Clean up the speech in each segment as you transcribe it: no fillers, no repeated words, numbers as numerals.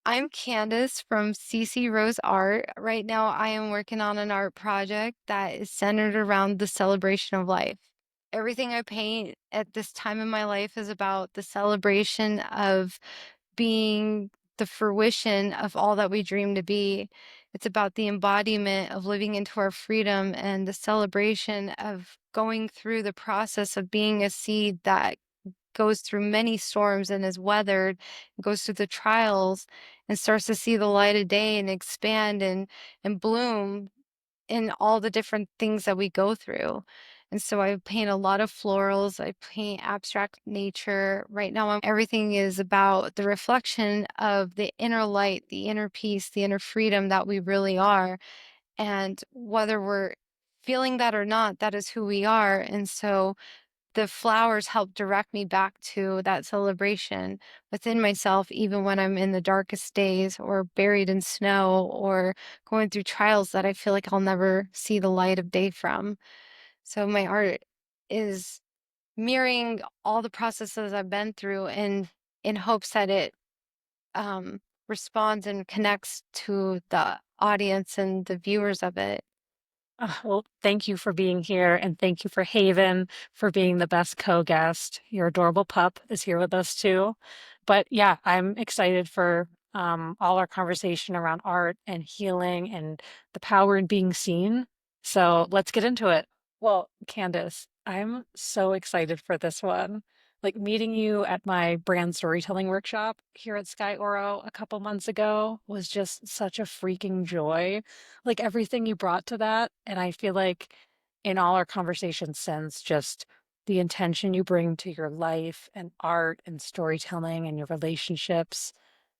I'm Candice from CC Rose Art. Right now, I am working on an art project that is centered around the celebration of life. Everything I paint at this time in my life is about the celebration of being the fruition of all that we dream to be. It's about the embodiment of living into our freedom and the celebration of going through the process of being a seed that goes through many storms and is weathered, goes through the trials and starts to see the light of day and expand and bloom in all the different things that we go through. And so I paint a lot of florals, I paint abstract nature. Right now, everything is about the reflection of the inner light, the inner peace, the inner freedom that we really are. And whether we're feeling that or not, that is who we are. And so the flowers help direct me back to that celebration within myself, even when I'm in the darkest days or buried in snow or going through trials that I feel like I'll never see the light of day from. So my art is mirroring all the processes I've been through and in hopes that it um, responds and connects to the audience and the viewers of it. Well, thank you for being here, and thank you for Haven for being the best co-guest. Your adorable pup is here with us too. But yeah, I'm excited for all our conversation around art and healing and the power in being seen. So let's get into it. Well, Candace, I'm so excited for this one. Like meeting you at my brand storytelling workshop here at Sky Oro a couple months ago was just such a freaking joy, like everything you brought to that. And I feel like in all our conversations since, just the intention you bring to your life and art and storytelling and your relationships,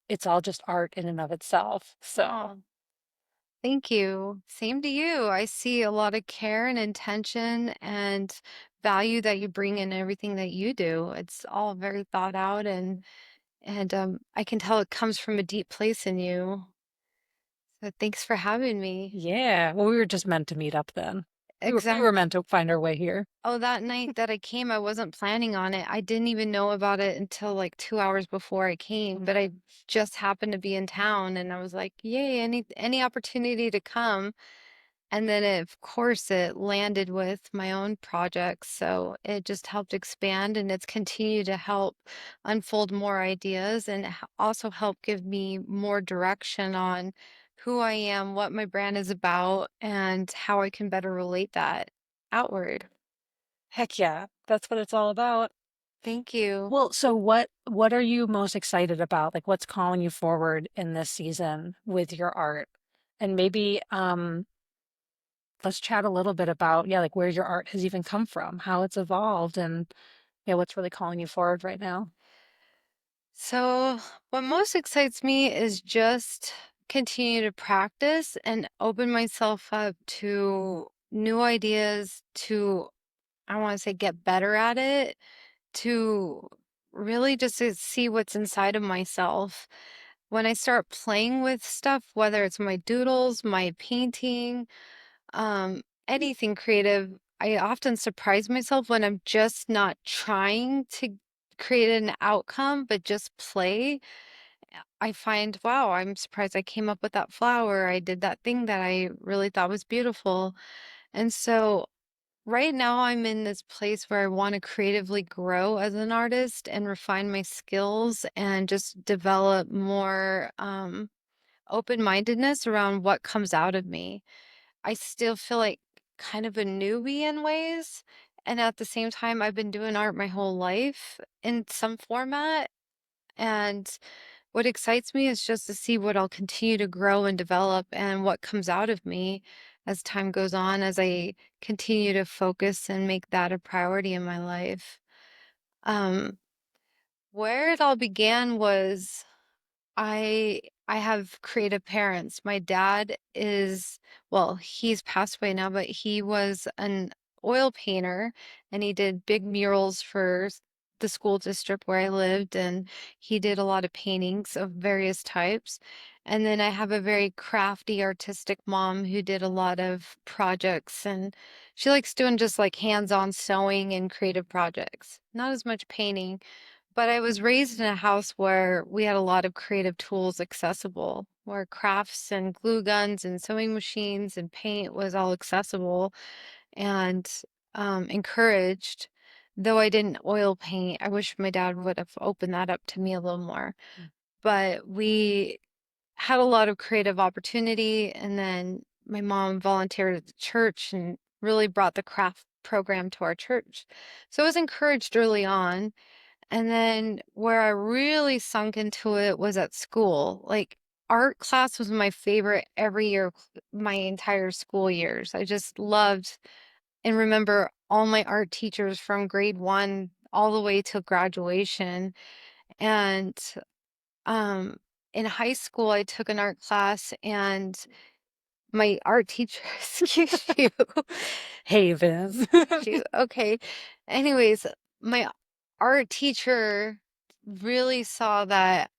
it's all just art in and of itself. So, Oh, thank you. Same to you. I see a lot of care and intention and value that you bring in everything that you do. It's all very thought out and I can tell it comes from a deep place in you. So thanks for having me. yeah, well, we were just meant to meet up then. We were Exact. meant to find our way here. Oh, that night that I came, I wasn't planning on it. I didn't even know about it until like 2 hours before I came, but I just happened to be in town and I was like, yay, any opportunity to come. And then, of course, it landed with my own projects. So it just helped expand and it's continued to help unfold more ideas and also help give me more direction on who I am, what my brand is about, and how I can better relate that outward. Heck yeah, that's what it's all about. Thank you. Well, so what are you most excited about? Like what's calling you forward in this season with your art? And maybe let's chat a little bit about, yeah, like where your art has even come from, how it's evolved, and yeah, what's really calling you forward right now. So, what most excites me is just continue to practice and open myself up to new ideas, to, I want to say, get better at it, to really just to see what's inside of myself. When I start playing with stuff, whether it's my doodles, my painting, anything creative, I often surprise myself when I'm just not trying to create an outcome, but just play. I find, wow, I'm surprised I came up with that flower. I did that thing that I really thought was beautiful. And so right now I'm in this place where I want to creatively grow as an artist and refine my skills and just develop more open-mindedness around what comes out of me. I still feel like kind of a newbie in ways. And at the same time, I've been doing art my whole life in some format. And what excites me is just to see what I'll continue to grow and develop and what comes out of me as time goes on, as I continue to focus and make that a priority in my life. Um, where it all began was I have creative parents. My dad is, well, he's passed away now, but he was an oil painter and he did big murals for the school district where I lived, and he did a lot of paintings of various types. And then I have a very crafty, artistic mom who did a lot of projects, and she likes doing just like hands-on sewing and creative projects. Not as much painting, but I was raised in a house where we had a lot of creative tools accessible, where crafts and glue guns and sewing machines and paint was all accessible and encouraged. Though I didn't oil paint, I wish my dad would have opened that up to me a little more. But we had a lot of creative opportunity, and then my mom volunteered at the church and really brought the craft program to our church. So I was encouraged early on. And then where I really sunk into it was at school. Like art class was my favorite every year, my entire school years. I just loved and remember all my art teachers from grade 1 all the way till graduation. And um in high school I took an art class and my art teacher, excuse you, Haven. shoot, okay. Anyways, my art teacher really saw that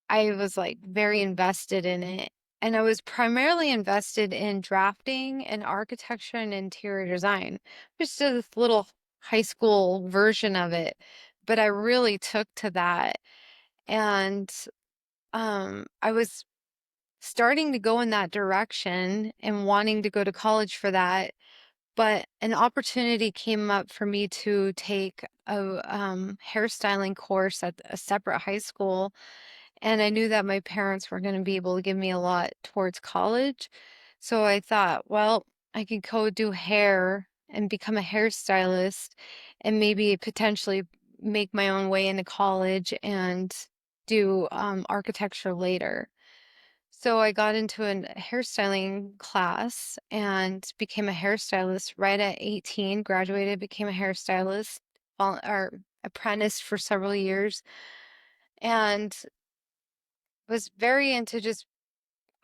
I was like very invested in it. And I was primarily invested in drafting and architecture and interior design, which is this little high school version of it. But I really took to that. And I was starting to go in that direction and wanting to go to college for that. But an opportunity came up for me to take a hairstyling course at a separate high school, and I knew that my parents were going to be able to give me a lot towards college. So I thought, well, I could go do hair and become a hairstylist and maybe potentially make my own way into college and do architecture later. So I got into a hairstyling class and became a hairstylist right at 18, graduated, became a hairstylist, or apprenticed for several years, and was very into just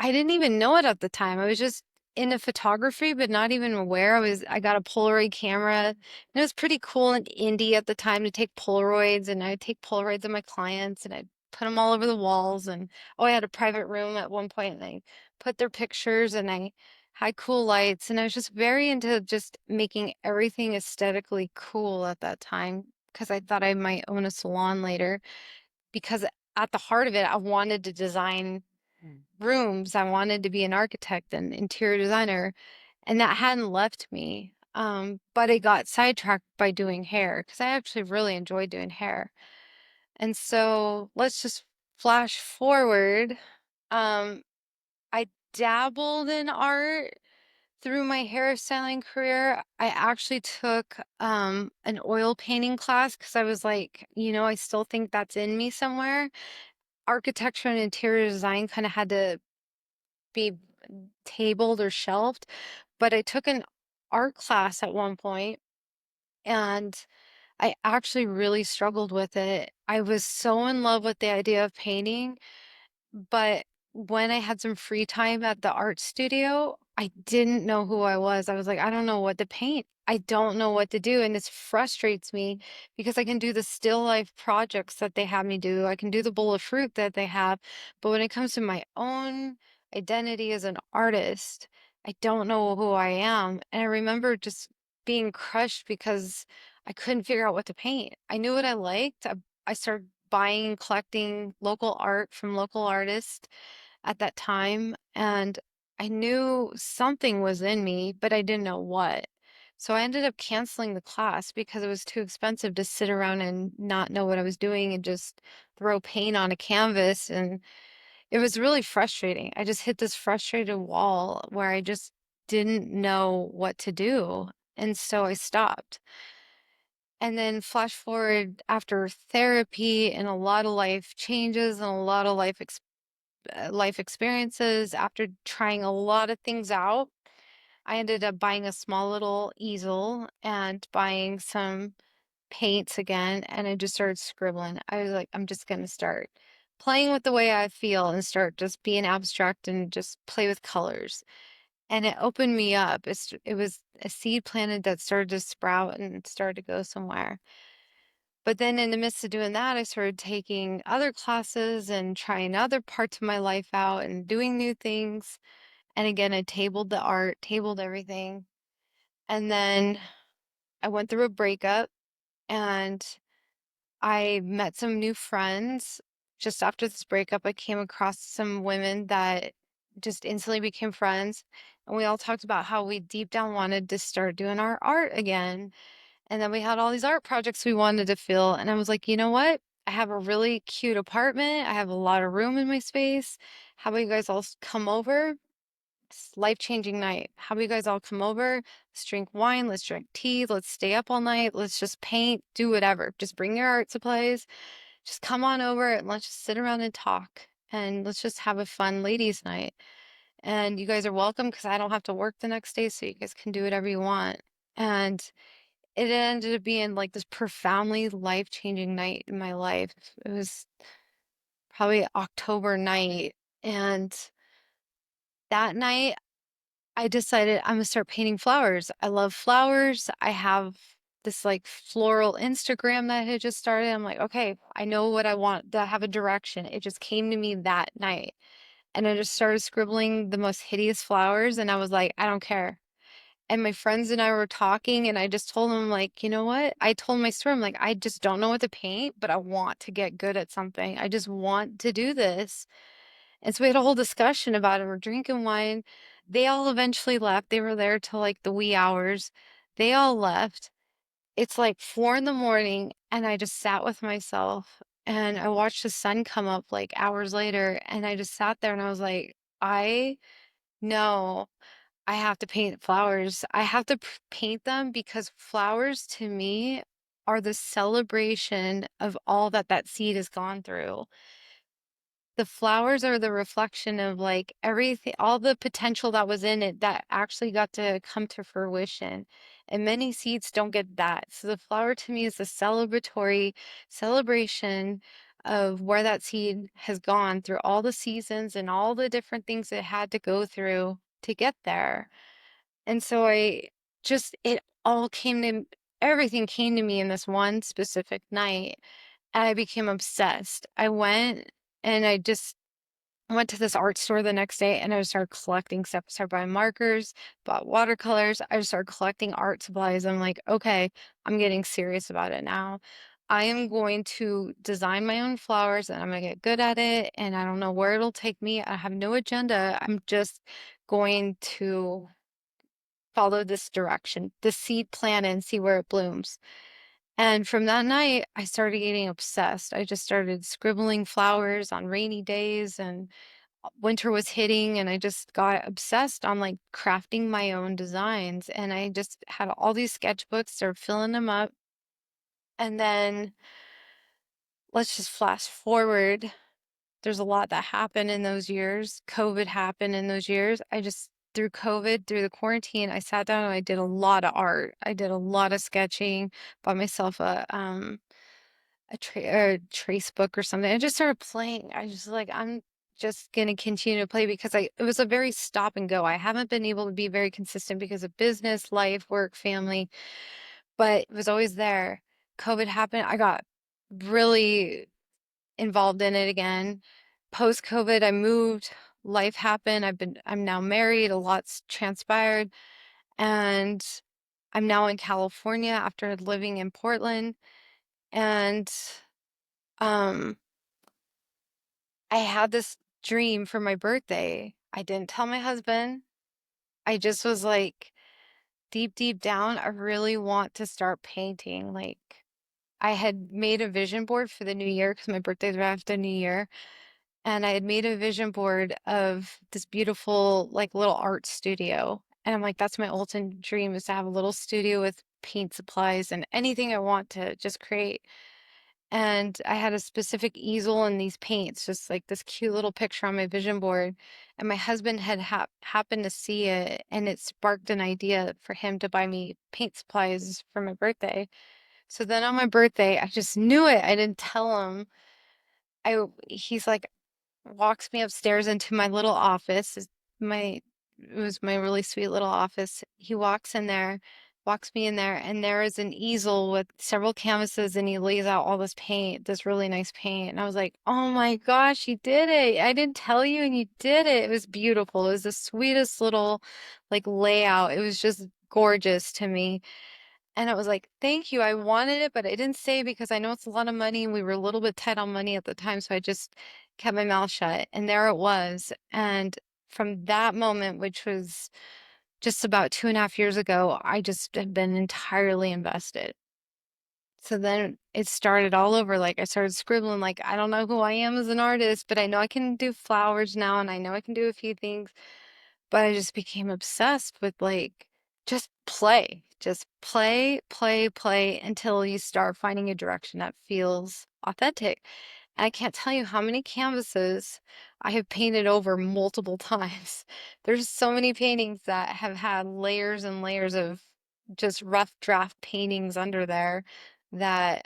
I didn't even know it at the time. I was just into photography, but not even aware. I got a Polaroid camera, and it was pretty cool and indie at the time to take Polaroids, and I'd take Polaroids of my clients and I'd put them all over the walls. And oh, I had a private room at one point, and I put their pictures, and I had cool lights, and I was just very into just making everything aesthetically cool at that time because I thought I might own a salon later. Because at the heart of it, I wanted to design rooms. I wanted to be an architect and interior designer, and that hadn't left me. But it got sidetracked by doing hair because I actually really enjoyed doing hair. And so let's just flash forward. Um, I dabbled in art through my hairstyling career. I actually took an oil painting class because I was like, I still think that's in me somewhere. Architecture and interior design kind of had to be tabled or shelved, but I took an art class at one point and I actually really struggled with it. I was so in love with the idea of painting, but when I had some free time at the art studio, I didn't know who I was. I was like, I don't know what to paint. I don't know what to do. And this frustrates me because I can do the still life projects that they have me do. I can do the bowl of fruit that they have. But when it comes to my own identity as an artist, I don't know who I am. And I remember just being crushed because I couldn't figure out what to paint. I knew what I liked. I started buying and collecting local art from local artists at that time, and I knew something was in me, but I didn't know what. So I ended up canceling the class because it was too expensive to sit around and not know what I was doing and just throw paint on a canvas. And it was really frustrating. I just hit this frustrated wall where I just didn't know what to do. And so I stopped. And then flash forward after therapy and a lot of life changes and a lot of life experiences, after trying a lot of things out, I ended up buying a small little easel and buying some paints again, and I just started scribbling. I was like, I'm just going to start playing with the way I feel and start just being abstract and just play with colors. And it opened me up. It was a seed planted that started to sprout and started to go somewhere. But then in the midst of doing that, I started taking other classes and trying other parts of my life out and doing new things. And again, I tabled the art, tabled everything. And then I went through a breakup and I met some new friends. Just after this breakup, I came across some women that just instantly became friends. And we all talked about how we deep down wanted to start doing our art again. And then we had all these art projects we wanted to fill. And I was like, you know what? I have a really cute apartment. I have a lot of room in my space. How about you guys all come over? Life-changing night. How about you guys all come over? Let's drink wine, let's drink tea, let's stay up all night, let's just paint, do whatever. Just bring your art supplies. Just come on over and let's just sit around and talk. And let's just have a fun ladies' night. And you guys are welcome because I don't have to work the next day, so you guys can do whatever you want. And it ended up being like this profoundly life-changing night in my life. It was probably October night. And that night I decided I'm gonna start painting flowers. I love flowers. I have this like floral Instagram that I had just started. I'm like, okay, I know what I want, to have a direction. It just came to me that night. And I just started scribbling the most hideous flowers. And I was like, I don't care. And my friends and I were talking, and I just told them, like, you know what? I told my story. I'm like, I just don't know what to paint, but I want to get good at something. I just want to do this. And so we had a whole discussion about it. We're drinking wine. They all eventually left. They were there till like the wee hours. They all left. It's like 4 in the morning, and I just sat with myself and I watched the sun come up like hours later. And I just sat there and I was like, I know I have to paint flowers. I have to paint them because flowers to me are the celebration of all that that seed has gone through. The flowers are the reflection of like everything, all the potential that was in it that actually got to come to fruition. And many seeds don't get that. So the flower to me is the celebratory celebration of where that seed has gone through all the seasons and all the different things it had to go through to get there. And so I just, it all came to, everything came to me in this one specific night. And I became obsessed. I went and I went to this art store the next day and I started collecting stuff. I started buying markers, bought watercolors. I just started collecting art supplies. I'm like, okay, I'm getting serious about it now. I am going to design my own flowers and I'm going to get good at it. And I don't know where it'll take me. I have no agenda. I'm just going to follow this direction, the seed plant and see where it blooms. And from that night, I started getting obsessed. I just started scribbling flowers on rainy days and winter was hitting and I just got obsessed on like crafting my own designs. And I just had all these sketchbooks, started filling them up. And then let's just flash forward. There's a lot that happened in those years. COVID happened in those years. I just, through COVID, through the quarantine, I sat down and I did a lot of art. I did a lot of sketching, bought myself a trace book or something. I just started playing. I just like, I'm just gonna continue to play because it was a very stop and go. I haven't been able to be very consistent because of business, life, work, family, but it was always there. COVID happened. I got really involved in it again. Post COVID, I moved, life happened. I'm now married, a lot's transpired, and I'm now in California after living in Portland. And um I had this dream for my birthday. I didn't tell my husband. I just was like, deep, deep down, I really want to start painting. Like, I had made a vision board for the new year because my birthday's right after New Year. And I had made a vision board of this beautiful, like, little art studio. And I'm like, that's my ultimate dream is to have a little studio with paint supplies and anything I want to just create. And I had a specific easel and these paints, just like this cute little picture on my vision board. And my husband had happened to see it, and it sparked an idea for him to buy me paint supplies for my birthday. So then on my birthday, I just knew it. I didn't tell him. He's like, walks me upstairs into my little office. My it was my really sweet little office. He walks in there, walks me in there, and there is an easel with several canvases, and he lays out all this paint, this really nice paint. And I was like, "Oh my gosh, you did it! I didn't tell you, and you did it. It was beautiful. It was the sweetest little like layout. It was just gorgeous to me." And I was like, "Thank you, I wanted it, but I didn't say because I know it's a lot of money, and we were a little bit tight on money at the time, so I just kept my mouth shut." And there it was, and from that moment, which was just about 2.5 years ago, I just have been entirely invested. So then it started all over, like, I started scribbling, like, I don't know who I am as an artist, but I know I can do flowers now, and I know I can do a few things, but I just became obsessed with, like, just play. Just play, play, play until you start finding a direction that feels authentic. And I can't tell you how many canvases I have painted over multiple times. There's so many paintings that have had layers and layers of just rough draft paintings under there that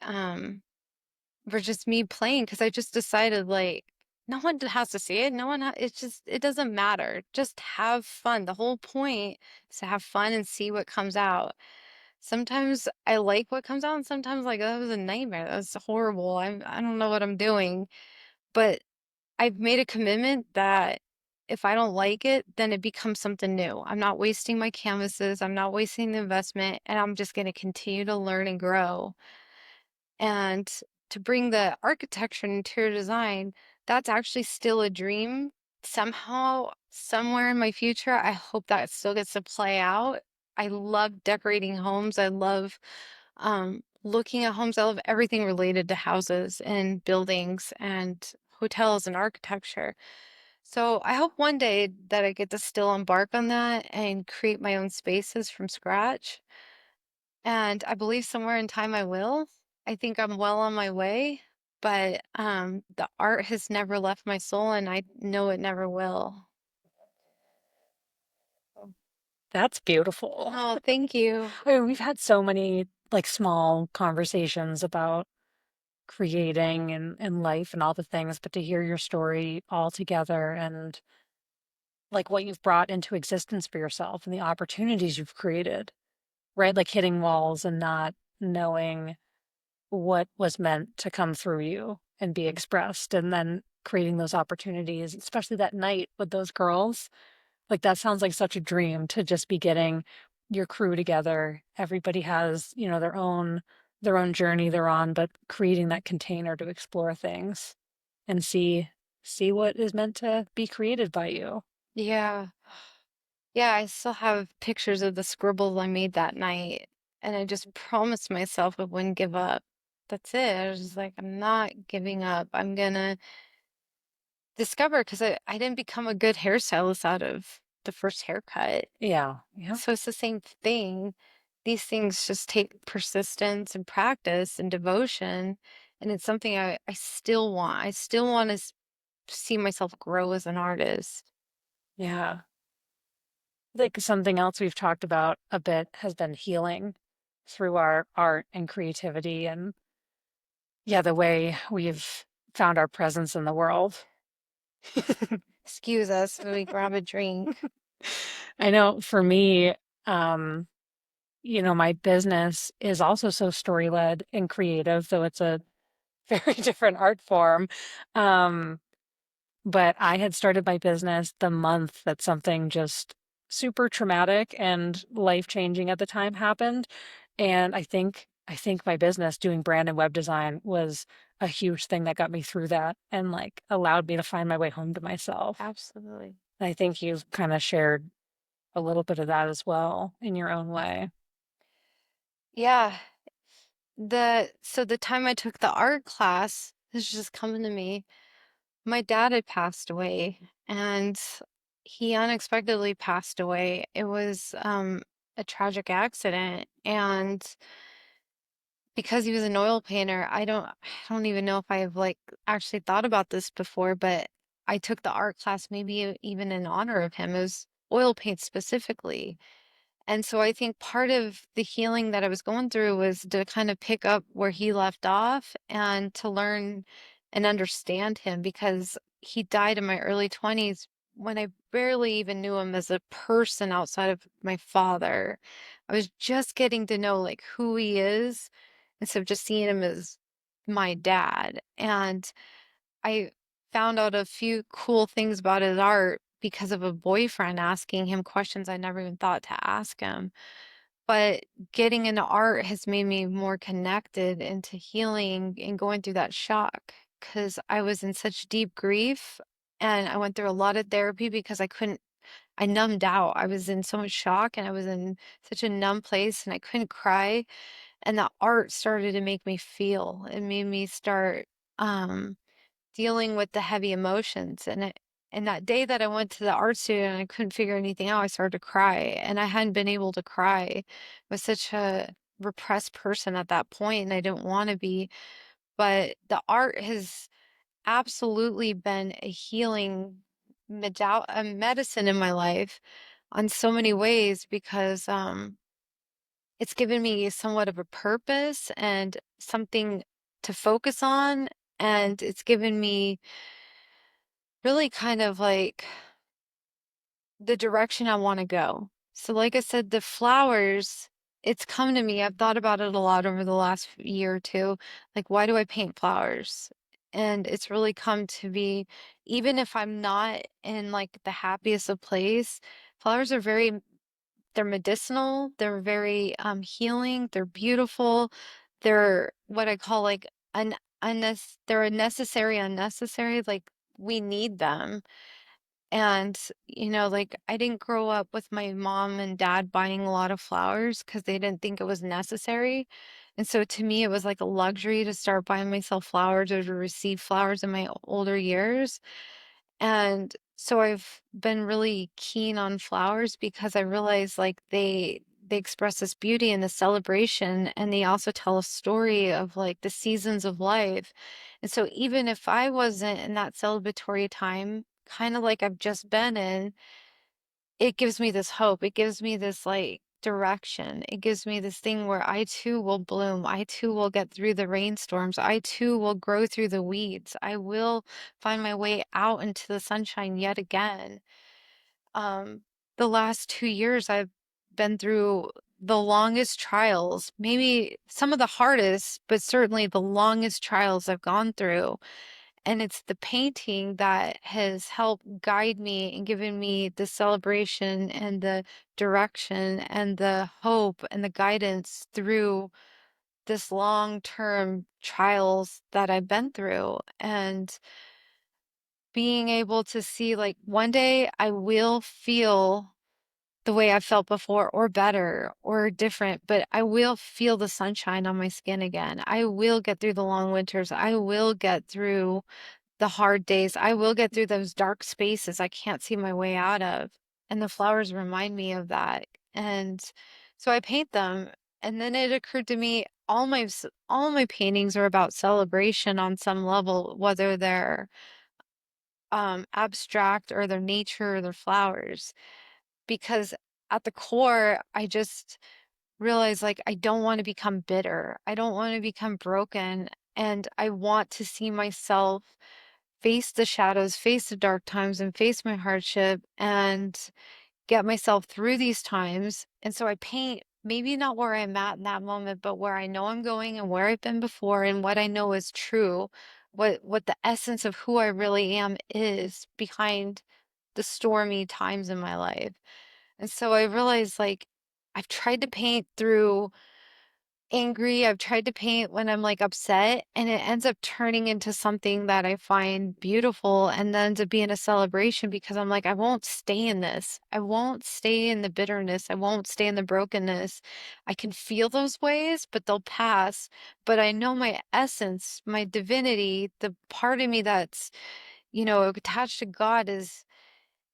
were just me playing because I just decided like no one has to see it. No one, it's just, it doesn't matter. Just have fun. The whole point is to have fun and see what comes out. Sometimes I like what comes out, and sometimes like that was a nightmare. That was horrible. I don't know what I'm doing, but I've made a commitment that if I don't like it, then it becomes something new. I'm not wasting my canvases. I'm not wasting the investment, and I'm just going to continue to learn and grow. And to bring the architecture and interior design, that's actually still a dream. Somehow, somewhere in my future, I hope that still gets to play out. I love decorating homes. I love looking at homes. I love everything related to houses and buildings and hotels and architecture. So I hope one day that I get to still embark on that and create my own spaces from scratch. And I believe somewhere in time I will. I think I'm well on my way, but the art has never left my soul and I know it never will. That's beautiful. Oh, thank you. I mean, we've had so many like small conversations about creating and life and all the things, but to hear your story all together and like what you've brought into existence for yourself and the opportunities you've created, right? Like hitting walls and not knowing what was meant to come through you and be expressed, and then creating those opportunities, especially that night with those girls. Like that sounds like such a dream to just be getting your crew together. Everybody has, you know, their own journey they're on, but creating that container to explore things and see what is meant to be created by you. Yeah. Yeah, I still have pictures of the scribbles I made that night. And I just promised myself I wouldn't give up. That's it. I was just like, I'm not giving up. I'm gonna discover because I didn't become a good hairstylist out of the first haircut. Yeah. Yeah. So it's the same thing. These things just take persistence and practice and devotion. And it's something I still want. I still want to see myself grow as an artist. Yeah. I think something else we've talked about a bit has been healing through our art and creativity and yeah, the way we've found our presence in the world. Excuse us when we grab a drink. I know for me, um, you know, my business is also so story led and creative, though it's a very different art form. Um, but I had started my business the month that something just super traumatic and life changing at the time happened. And I think my business doing brand and web design was a huge thing that got me through that and like allowed me to find my way home to myself. Absolutely. And I think you've kind of shared a little bit of that as well in your own way. Yeah. The time I took the art class is just coming to me. My dad had passed away and he unexpectedly passed away. It was a tragic accident and because he was an oil painter, I don't even know if I've like actually thought about this before, but I took the art class maybe even in honor of him. It was oil paint specifically. And so I think part of the healing that I was going through was to kind of pick up where he left off and to learn and understand him because he died in my early 20s when I barely even knew him as a person outside of my father. I was just getting to know like who he is instead of just seeing him as my dad. And I found out a few cool things about his art because of a boyfriend asking him questions I never even thought to ask him. But getting into art has made me more connected into healing and going through that shock because I was in such deep grief and I went through a lot of therapy because I numbed out. I was in so much shock and I was in such a numb place and I couldn't cry. And the art started to make me feel. It made me start um, dealing with the heavy emotions. And that day that I went to the art studio and I couldn't figure anything out, I started to cry. And I hadn't been able to cry. I was such a repressed person at that point, and I didn't want to be. But the art has absolutely been a healing a medicine in my life on so many ways because it's given me somewhat of a purpose and something to focus on. And it's given me really kind of like the direction I want to go. So, like I said, the flowers, it's come to me. I've thought about it a lot over the last year or two. Like, why do I paint flowers? And it's really come to be, even if I'm not in like the happiest of place, flowers are they're medicinal, they're very healing, they're beautiful, they're what I call like they're a necessary unnecessary, like we need them. And, like I didn't grow up with my mom and dad buying a lot of flowers because they didn't think it was necessary. And so to me, it was like a luxury to start buying myself flowers or to receive flowers in my older years. And so I've been really keen on flowers because I realize like they express this beauty and the celebration, and they also tell a story of like the seasons of life. And so even if I wasn't in that celebratory time, kind of like I've just been in, it gives me this hope. It gives me this like direction. It gives me this thing where I too will bloom. I too will get through the rainstorms. I too will grow through the weeds. I will find my way out into the sunshine yet again. Um, the last 2 years, I've been through the longest trials, maybe some of the hardest, but certainly the longest trials I've gone through. And it's the painting that has helped guide me and given me the celebration and the direction and the hope and the guidance through this long-term trials that I've been through. And being able to see like one day I will feel the way I felt before or better or different, but I will feel the sunshine on my skin again. I will get through the long winters. I will get through the hard days. I will get through those dark spaces I can't see my way out of. And the flowers remind me of that. And so I paint them. And then it occurred to me all my paintings are about celebration on some level, whether they're abstract or their nature or their flowers. Because at the core, I just realized like I don't want to become bitter. I don't want to become broken. And I want to see myself face the shadows, face the dark times, and face my hardship and get myself through these times. And so I paint maybe not where I'm at in that moment, but where I know I'm going and where I've been before and what I know is true, what the essence of who I really am is behind the stormy times in my life. And so I realized like I've tried to paint through angry. I've tried to paint when I'm like upset, and it ends up turning into something that I find beautiful and then to be in a celebration because I'm like, I won't stay in this. I won't stay in the bitterness. I won't stay in the brokenness. I can feel those ways, but they'll pass. But I know my essence, my divinity, the part of me that's, attached to God is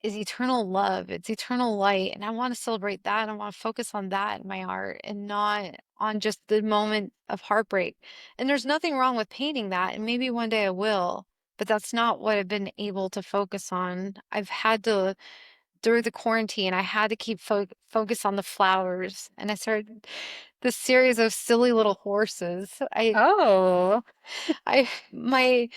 eternal love. It's eternal light. And I want to celebrate that. I want to focus on that in my art and not on just the moment of heartbreak. And there's nothing wrong with painting that. And maybe one day I will, but that's not what I've been able to focus on. I've had to, through the quarantine, I had to keep focus on the flowers. And I started this series of silly little horses. Oh, I my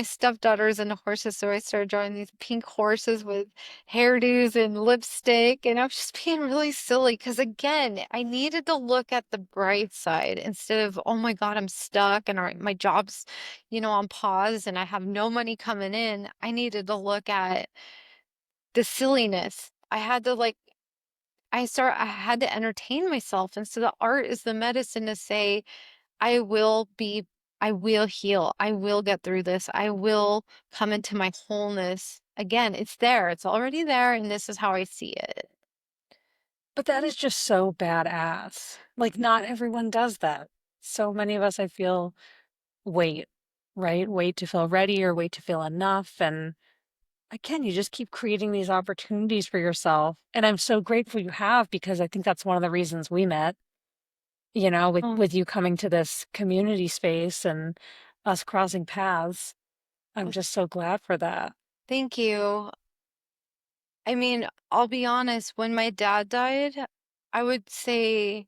stepdaughter is into horses, so I started drawing these pink horses with hairdos and lipstick, and I was just being really silly because again, I needed to look at the bright side instead of, oh my God, I'm stuck and my job's, on pause and I have no money coming in. I needed to look at the silliness. I had to like I had to entertain myself, and so the art is the medicine to say, I will be I will heal. I will get through this. I will come into my wholeness. Again, it's there. It's already there, and this is how I see it. But that is just so badass. Like, not everyone does that. So many of us, I feel, wait, right? Wait to feel ready or wait to feel enough. And again, you just keep creating these opportunities for yourself. And I'm so grateful you have because I think that's one of the reasons we met, Oh, with you coming to this community space and us crossing paths. I'm uh, just so glad for that. thank you. I mean, I'll be honest, when my dad died, I would say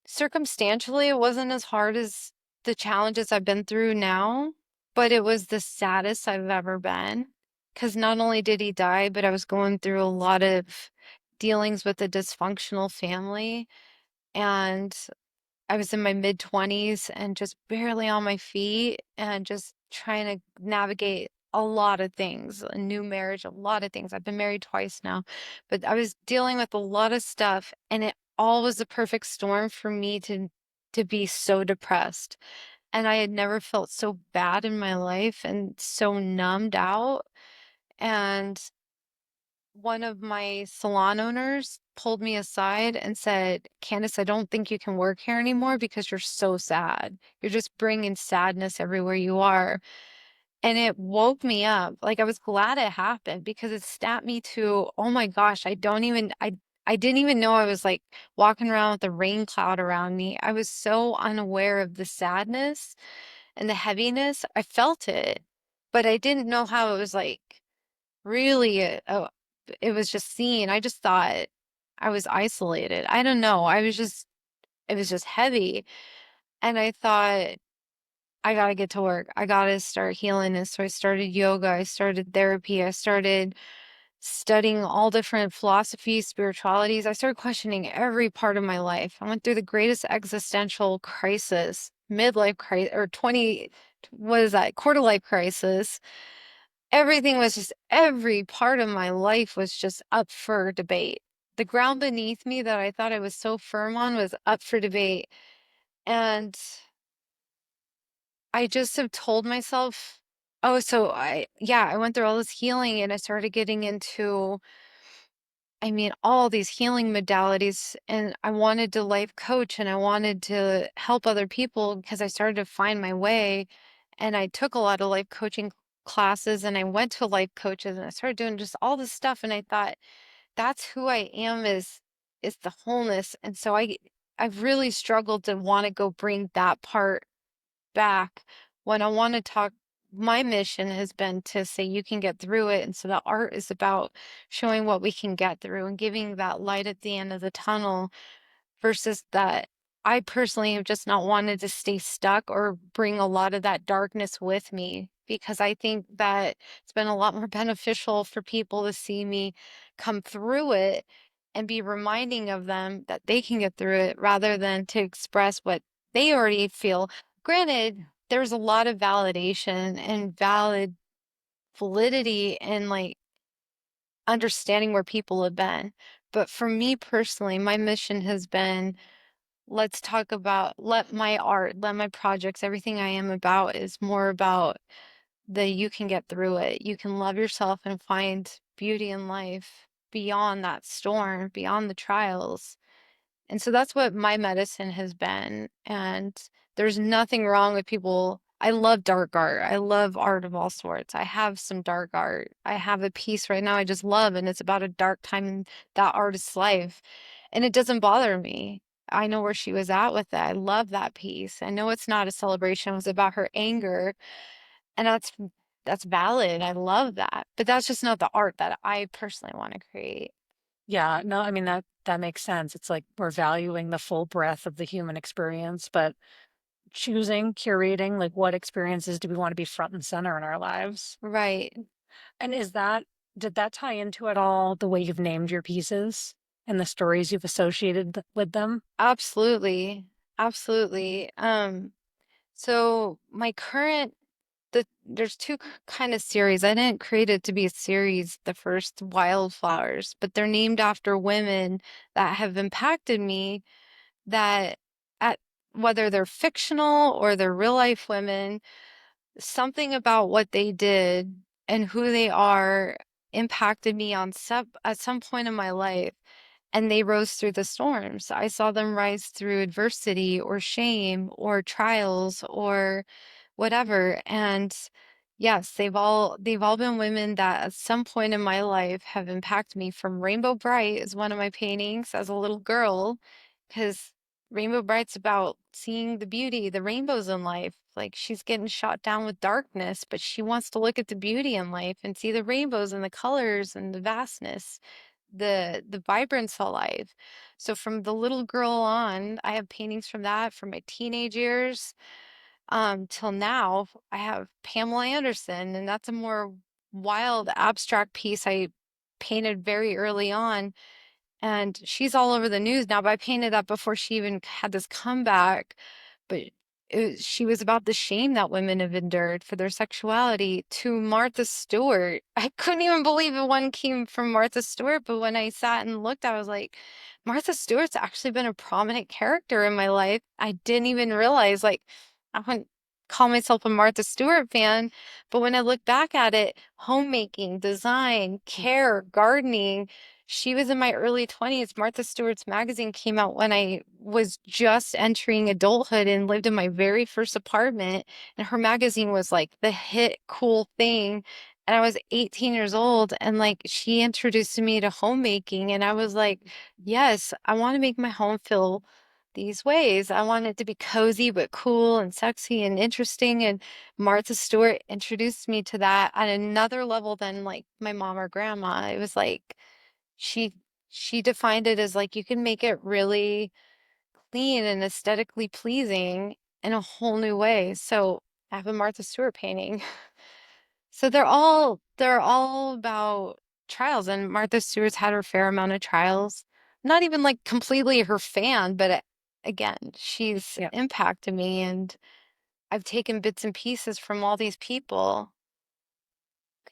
circumstantially, it wasn't as hard as the challenges I've been through now, but it was the saddest I've ever been. Because not only did he die, but I was going through a lot of dealings with a dysfunctional family. And I was in my mid-20s and just barely on my feet and just trying to navigate a lot of things, a new marriage, a lot of things. I've been married twice now, but I was dealing with a lot of stuff and it all was a perfect storm for me to be so depressed. And I had never felt so bad in my life and so numbed out. And one of my salon owners pulled me aside and said, Candice, I don't think you can work here anymore because you're so sad. You're just bringing sadness everywhere you are. And it woke me up. Like I was glad it happened because it snapped me to, oh my gosh, I didn't even know I was like walking around with a rain cloud around me. I was so unaware of the sadness and the heaviness. I felt it, but I didn't know how it was like really, it was just seen. I just thought I was isolated. I don't know. It was just heavy. And I thought, I gotta get to work. I gotta start healing. And so I started yoga. I started therapy. I started studying all different philosophies, spiritualities. I started questioning every part of my life. I went through the greatest existential crisis, midlife crisis, or 20, what is that, quarter life crisis. Everything was just every part of my life was just up for debate. The ground beneath me that I thought I was so firm on was up for debate. And I just have told myself, oh, so yeah, I went through all this healing and I started getting into, I mean, all these healing modalities. And I wanted to life coach and I wanted to help other people because I started to find my way. And I took a lot of life coaching classes and I went to life coaches and I started doing just all this stuff. And I thought, that's who I am is the wholeness. And so I've really struggled to want to go bring that part back when I want to talk. My mission has been to say you can get through it. And so the art is about showing what we can get through and giving that light at the end of the tunnel versus that I personally have just not wanted to stay stuck or bring a lot of that darkness with me because I think that it's been a lot more beneficial for people to see me come through it and be reminding of them that they can get through it rather than to express what they already feel. Granted, there's a lot of validation and valid validity in like understanding where people have been. But for me personally, my mission has been let's talk about let my art, let my projects, everything I am about is more about the you can get through it. You can love yourself and find beauty in life beyond that storm, beyond the trials. And so that's what my medicine has been. And there's nothing wrong with people. I love dark art. I love art of all sorts. I have some dark art. I have a piece right now I just love, and it's about a dark time in that artist's life. And it doesn't bother me. I know where she was at with it. I love that piece. I know it's not a celebration. It was about her anger. And that's valid. I love that. But that's just not the art that I personally want to create. Yeah, no, I mean that makes sense. It's like we're valuing the full breadth of the human experience, but choosing, curating, like what experiences do we want to be front and center in our lives? Right. And did that tie into at all the way you've named your pieces and the stories you've associated with them? Absolutely. Absolutely. So my current there's two kind of series. I didn't create it to be a series, the first Wildflowers, but they're named after women that have impacted me that at whether they're fictional or they're real life women, something about what they did and who they are impacted me on at some point in my life. And they rose through the storms. I saw them rise through adversity or shame or trials or whatever. And yes, they've all been women that at some point in my life have impacted me. From Rainbow Bright is one of my paintings as a little girl, because Rainbow Bright's about seeing the beauty, the rainbows in life. Like she's getting shot down with darkness, but she wants to look at the beauty in life and see the rainbows and the colors and the vastness, the vibrance of life. So from the little girl on, I have paintings from that from my teenage years till now. I have Pamela Anderson, and that's a more wild abstract piece I painted very early on, and she's all over the news now, but I painted that before she even had this comeback. But she was about the shame that women have endured for their sexuality. To Martha Stewart, I couldn't even believe it one came from Martha Stewart, but when I sat and looked, I was like, Martha Stewart's actually been a prominent character in my life. I didn't even realize, like, I wouldn't call myself a Martha Stewart fan, but when I look back at it, homemaking, design, care, gardening, she was in my early 20s. Martha Stewart's magazine came out when I was just entering adulthood and lived in my very first apartment. And her magazine was like the hit, cool thing. And I was 18 years old. And like she introduced me to homemaking. And I was like, yes, I want to make my home feel these ways. I want it to be cozy, but cool and sexy and interesting. And Martha Stewart introduced me to that at another level than like my mom or grandma. It was like, she she defined it as like you can make it really clean and aesthetically pleasing in a whole new way. So I have a Martha Stewart painting. So they're all about trials, and Martha Stewart's had her fair amount of trials. Not even like completely her fan, but again, she's Yeah. impacted me, and I've taken bits and pieces from all these people.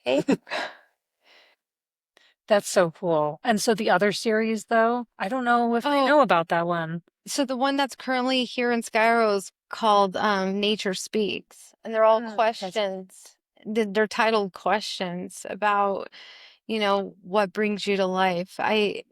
Okay. That's so cool. And so the other series, though, I don't know if I Oh, know about that one. so the one that's currently here in Skyro is called Nature Speaks, and they're all Okay. questions. They're titled questions about, what brings you to life. I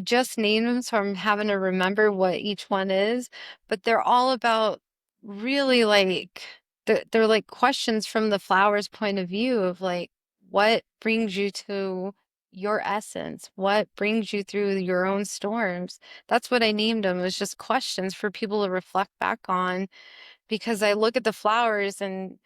just named them, so I'm having to remember what each one is, but they're all about really like they're like questions from the flower's point of view of like what brings you to your essence, what brings you through your own storms. That's what I named them. It was just questions for people to reflect back on, because I look at the flowers and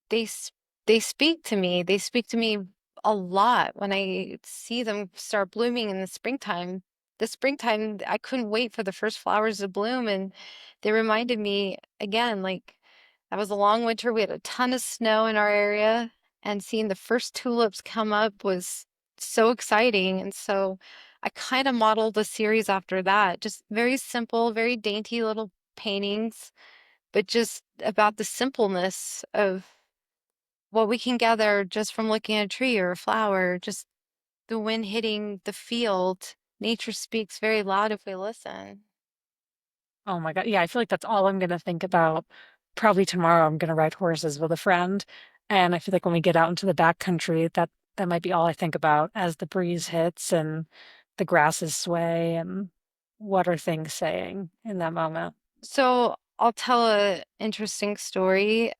they s- they speak to me. They speak to me a lot when I see them start blooming in the springtime. The springtime, I couldn't wait for the first flowers to bloom, and they reminded me again, like that was a long winter. We had a ton of snow in our area, and seeing the first tulips come up was so exciting. And so I kind of modeled the series after that. Just very simple, very dainty little paintings, but just about the simpleness of what we can gather just from looking at a tree or a flower, just the wind hitting the field. Nature speaks very loud if we listen. Oh my God. Yeah, I feel like that's all I'm going to think about. Probably tomorrow I'm going to ride horses with a friend. And I feel like when we get out into the back country, that might be all I think about as the breeze hits and the grasses sway and what are things saying in that moment. So I'll tell a interesting story.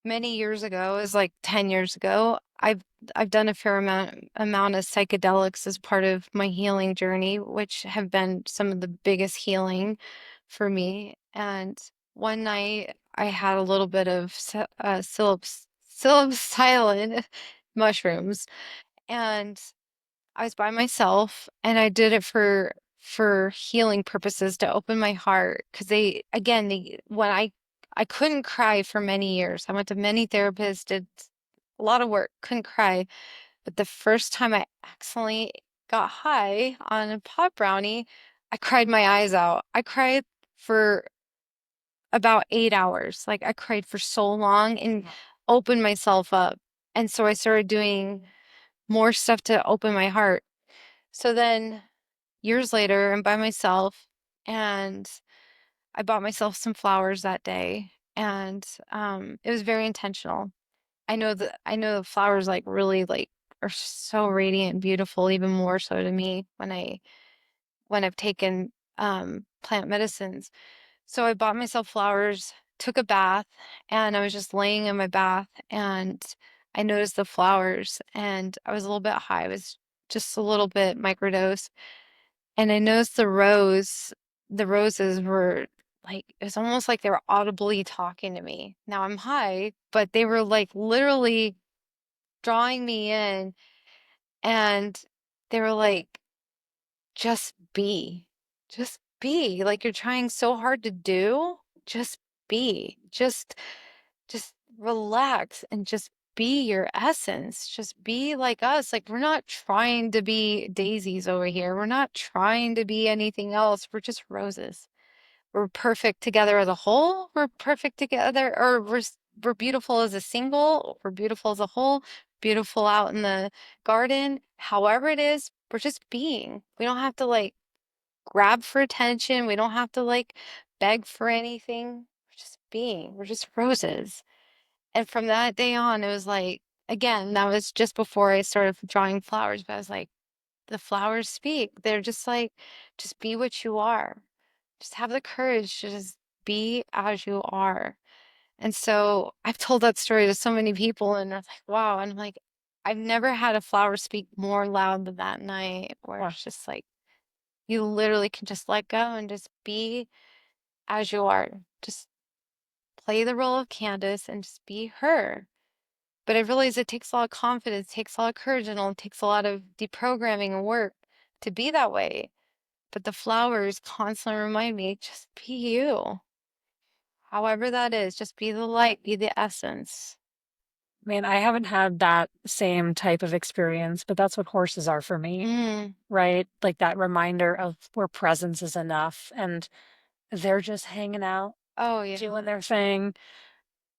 Many years ago, is like 10 years ago, I've done a fair amount of psychedelics as part of my healing journey, which have been some of the biggest healing for me. And one night I had a little bit of psilocybin mushrooms, and I was by myself, and I did it for healing purposes to open my heart, because they again they when I couldn't cry for many years. I went to many therapists, did a lot of work, couldn't cry. But the first time I accidentally got high on a pot brownie, I cried my eyes out. I cried for about 8 hours. Like I cried for so long and opened myself up. And so I started doing more stuff to open my heart. So then years later, I'm by myself and I bought myself some flowers that day and it was very intentional. I know the flowers like really like are so radiant and beautiful, even more so to me when I've taken plant medicines. So I bought myself flowers, took a bath, and I was just laying in my bath and I noticed the flowers and I was a little bit high. I was just a little bit microdose. And I noticed the roses were like, it was almost like they were audibly talking to me. Now I'm high, but they were like literally drawing me in and they were like, just be. Just be. Like you're trying so hard to do. Just be. Just relax and just be your essence. Just be like us. Like we're not trying to be daisies over here. We're not trying to be anything else. We're just roses. We're perfect together as a whole. We're perfect together, or we're beautiful as a single. We're beautiful as a whole. Beautiful out in the garden. However it is, we're just being. We don't have to like grab for attention. We don't have to like beg for anything. We're just being. We're just roses. And from that day on, it was like, again, that was just before I started drawing flowers, but I was like, the flowers speak. They're just like, just be what you are. Just have the courage to just be as you are. And so I've told that story to so many people, and they're like, wow. And I'm like, I've never had a flower speak more loud than that night, where Wow. it's just like, you literally can just let go and just be as you are. Just play the role of Candice and just be her. But I realize it takes a lot of confidence, takes a lot of courage, and it takes a lot of deprogramming and work to be that way. But the flowers constantly remind me, just be you. However that is, just be the light, be the essence. Man, I haven't had that same type of experience, but that's what horses are for me, Mm. right? Like that reminder of where presence is enough and they're just hanging out, Oh yeah. doing their thing,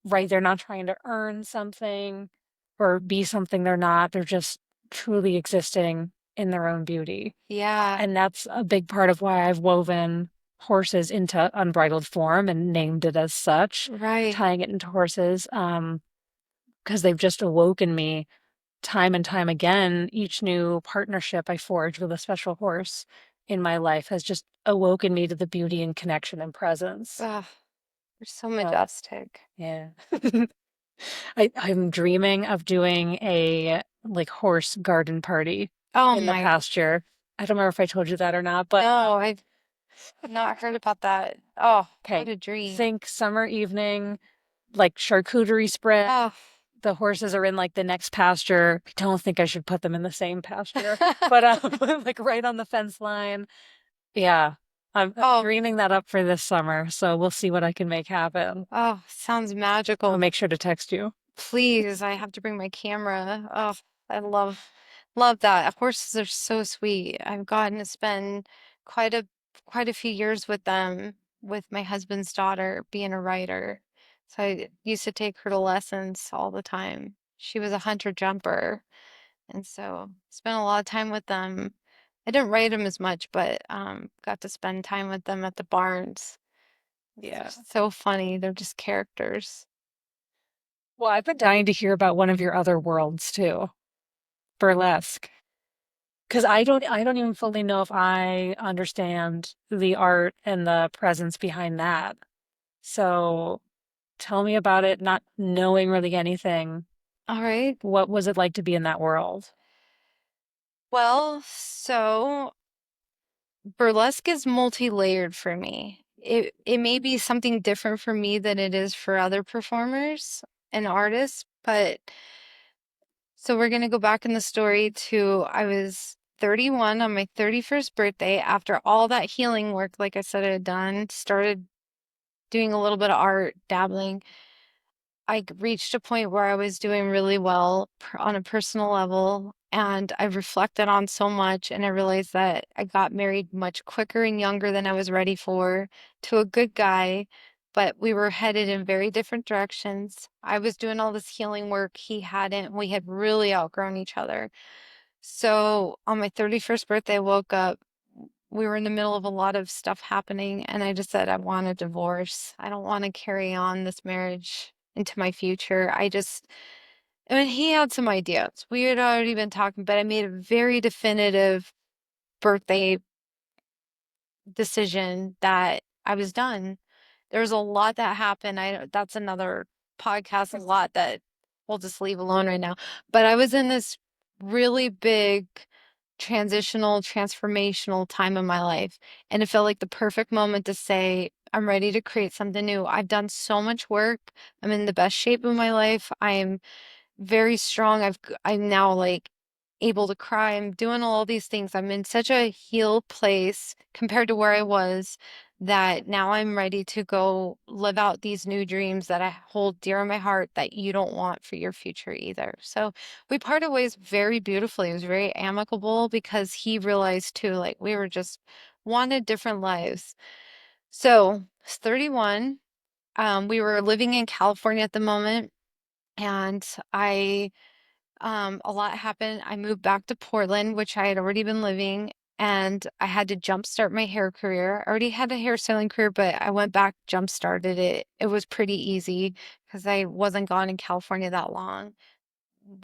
right? They're not trying to earn something or be something they're not. They're just truly existing in their own beauty. Yeah. And that's a big part of why I've woven horses into Unbridled Form and named it as such, Right. tying it into horses, because they've just awoken me time and time again. Each new partnership I forge with a special horse in my life has just awoken me to the beauty and connection and presence. Ugh, you're so So, majestic. yeah. I'm dreaming of doing a like horse garden party Oh in the my, pasture. I don't remember if I told you that or not, but no, I've not heard about that. Oh, what okay. a dream. Think summer evening, like charcuterie spread. Oh. The horses are in like the next pasture. I don't think I should put them in the same pasture, but like right on the fence line. Yeah, I'm Oh, dreaming that up for this summer, so we'll see what I can make happen. oh, sounds I'll magical. make sure to text you. Please, I have to bring my camera. Oh, I love that. Horses are so sweet. I've gotten to spend quite a quite a few years with them, with my husband's daughter being a rider. So I used to take her to lessons all the time. She was a hunter jumper, and so spent a lot of time with them. I didn't ride them as much, but got to spend time with them at the barns. They're Yeah. so funny. They're just characters. Well, I've been dying to hear about one of your other worlds too, burlesque. Because I don't even fully know if I understand the art and the presence behind that. So tell me about it, not knowing really anything. All right. What was it like to be in that world? Well, so burlesque is multi-layered for me. It may be something different for me than it is for other performers and artists, but so we're gonna go back in the story to I was 31 on my 31st birthday after all that healing work, like I said I had done, started doing a little bit of art, dabbling. I reached a point where I was doing really well on a personal level, and I reflected on so much, and I realized that I got married much quicker and younger than I was ready for to a good guy, but we were headed in very different directions. I was doing all this healing work. He hadn't. We had really outgrown each other. So on my 31st birthday, I woke up. We were in the middle of a lot of stuff happening, and I just said, I want a divorce. I don't want to carry on this marriage into my future. I mean, he had some ideas. We had already been talking, but I made a very definitive birthday decision that I was done. There was a lot that happened. That's another podcast, a lot that we'll just leave alone right now. But I was in this really big transitional, transformational time in my life. And it felt like the perfect moment to say, I'm ready to create something new. I've done so much work. I'm in the best shape of my life. I'm very strong. I'm now like able to cry. I'm doing all these things. I'm in such a healed place compared to where I was that now I'm ready to go live out these new dreams that I hold dear in my heart that you don't want for your future either. So we parted ways very beautifully. It was very amicable because he realized too, like we were just wanted different lives. So it's 31. We were living in California at the moment, and a lot happened. I moved back to Portland, which I had already been living, and I had to jumpstart my hair career. I already had a hairstyling career, but I went back, jumpstarted it. It was pretty easy because I wasn't gone in California that long.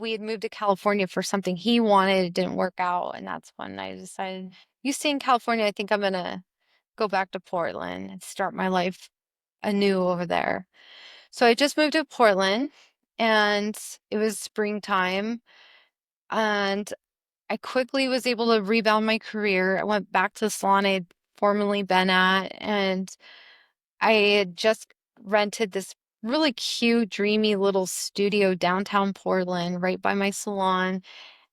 We had moved to California for something he wanted. It didn't work out, and that's when I decided, you stay in California, I think I'm gonna go back to Portland and start my life anew over there. So I just moved to Portland, and it was springtime, and I quickly was able to rebound my career. I went back to the salon I'd formerly been at, and I had just rented this really cute, dreamy little studio downtown Portland, right by my salon.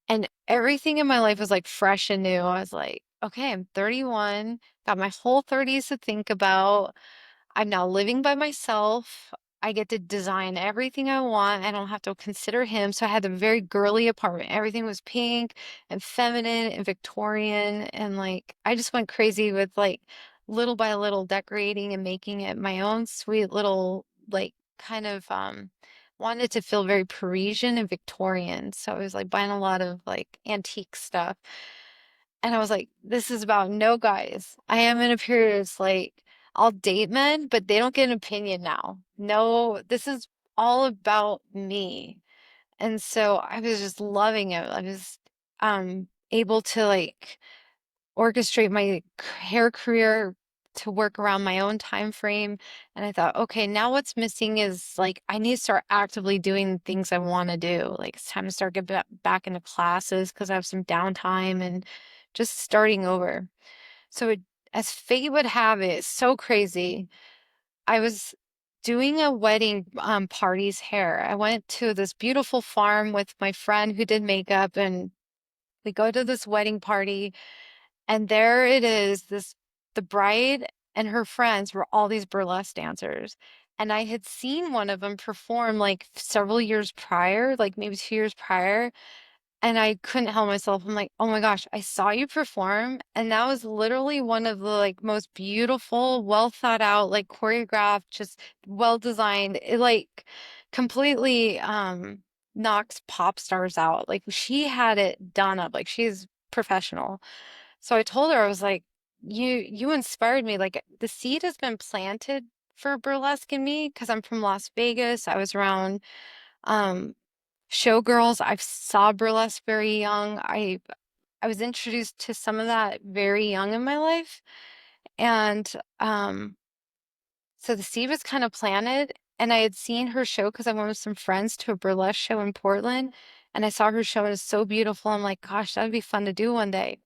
And everything in my life was like fresh and new. I was like, okay, I'm 31, got my whole 30s to think about. I'm now living by myself. I get to design everything I want. I don't have to consider him. So I had a very girly apartment. Everything was pink and feminine and Victorian. And like, I just went crazy with like little by little decorating and making it my own sweet little, like, kind of, wanted to feel very Parisian and Victorian. So I was like buying a lot of like antique stuff. And I was like, this is about no guys. I am in a period, it's like, I'll date men, but they don't get an opinion now. No, this is all about me. And so I was just loving it. I was able to like orchestrate my hair career to work around my own time frame. And I thought, okay, now what's missing is like I need to start actively doing things I want to do. Like it's time to start back into classes because I have some downtime and just starting over. So as fate would have it, so crazy. I was doing a wedding party's hair. I went to this beautiful farm with my friend who did makeup, and we go to this wedding party, and there it is, the bride and her friends were all these burlesque dancers. And I had seen one of them perform like several years prior, like maybe 2 years prior, and I couldn't help myself. I'm like, "Oh my gosh, I saw you perform." And that was literally one of the like most beautiful, well thought out, like choreographed, just well designed. It like completely knocks pop stars out. Like she had it done up. Like she's professional. So I told her, I was like, you inspired me. Like the seed has been planted for burlesque in me because I'm from Las Vegas. I was around um showgirls. I saw burlesque very young. I was introduced to some of that very young in my life. And so the seed was kind of planted, and I had seen her show because I went with some friends to a burlesque show in Portland, and I saw her show and it's so beautiful. I'm like, gosh, that would be fun to do one day.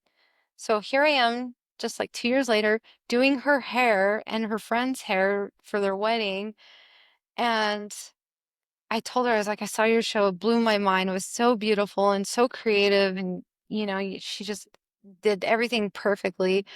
So here I am, just like 2 years later, doing her hair and her friend's hair for their wedding. And I told her, I was like, I saw your show, it blew my mind. It was so beautiful and so creative. And, she just did everything perfectly.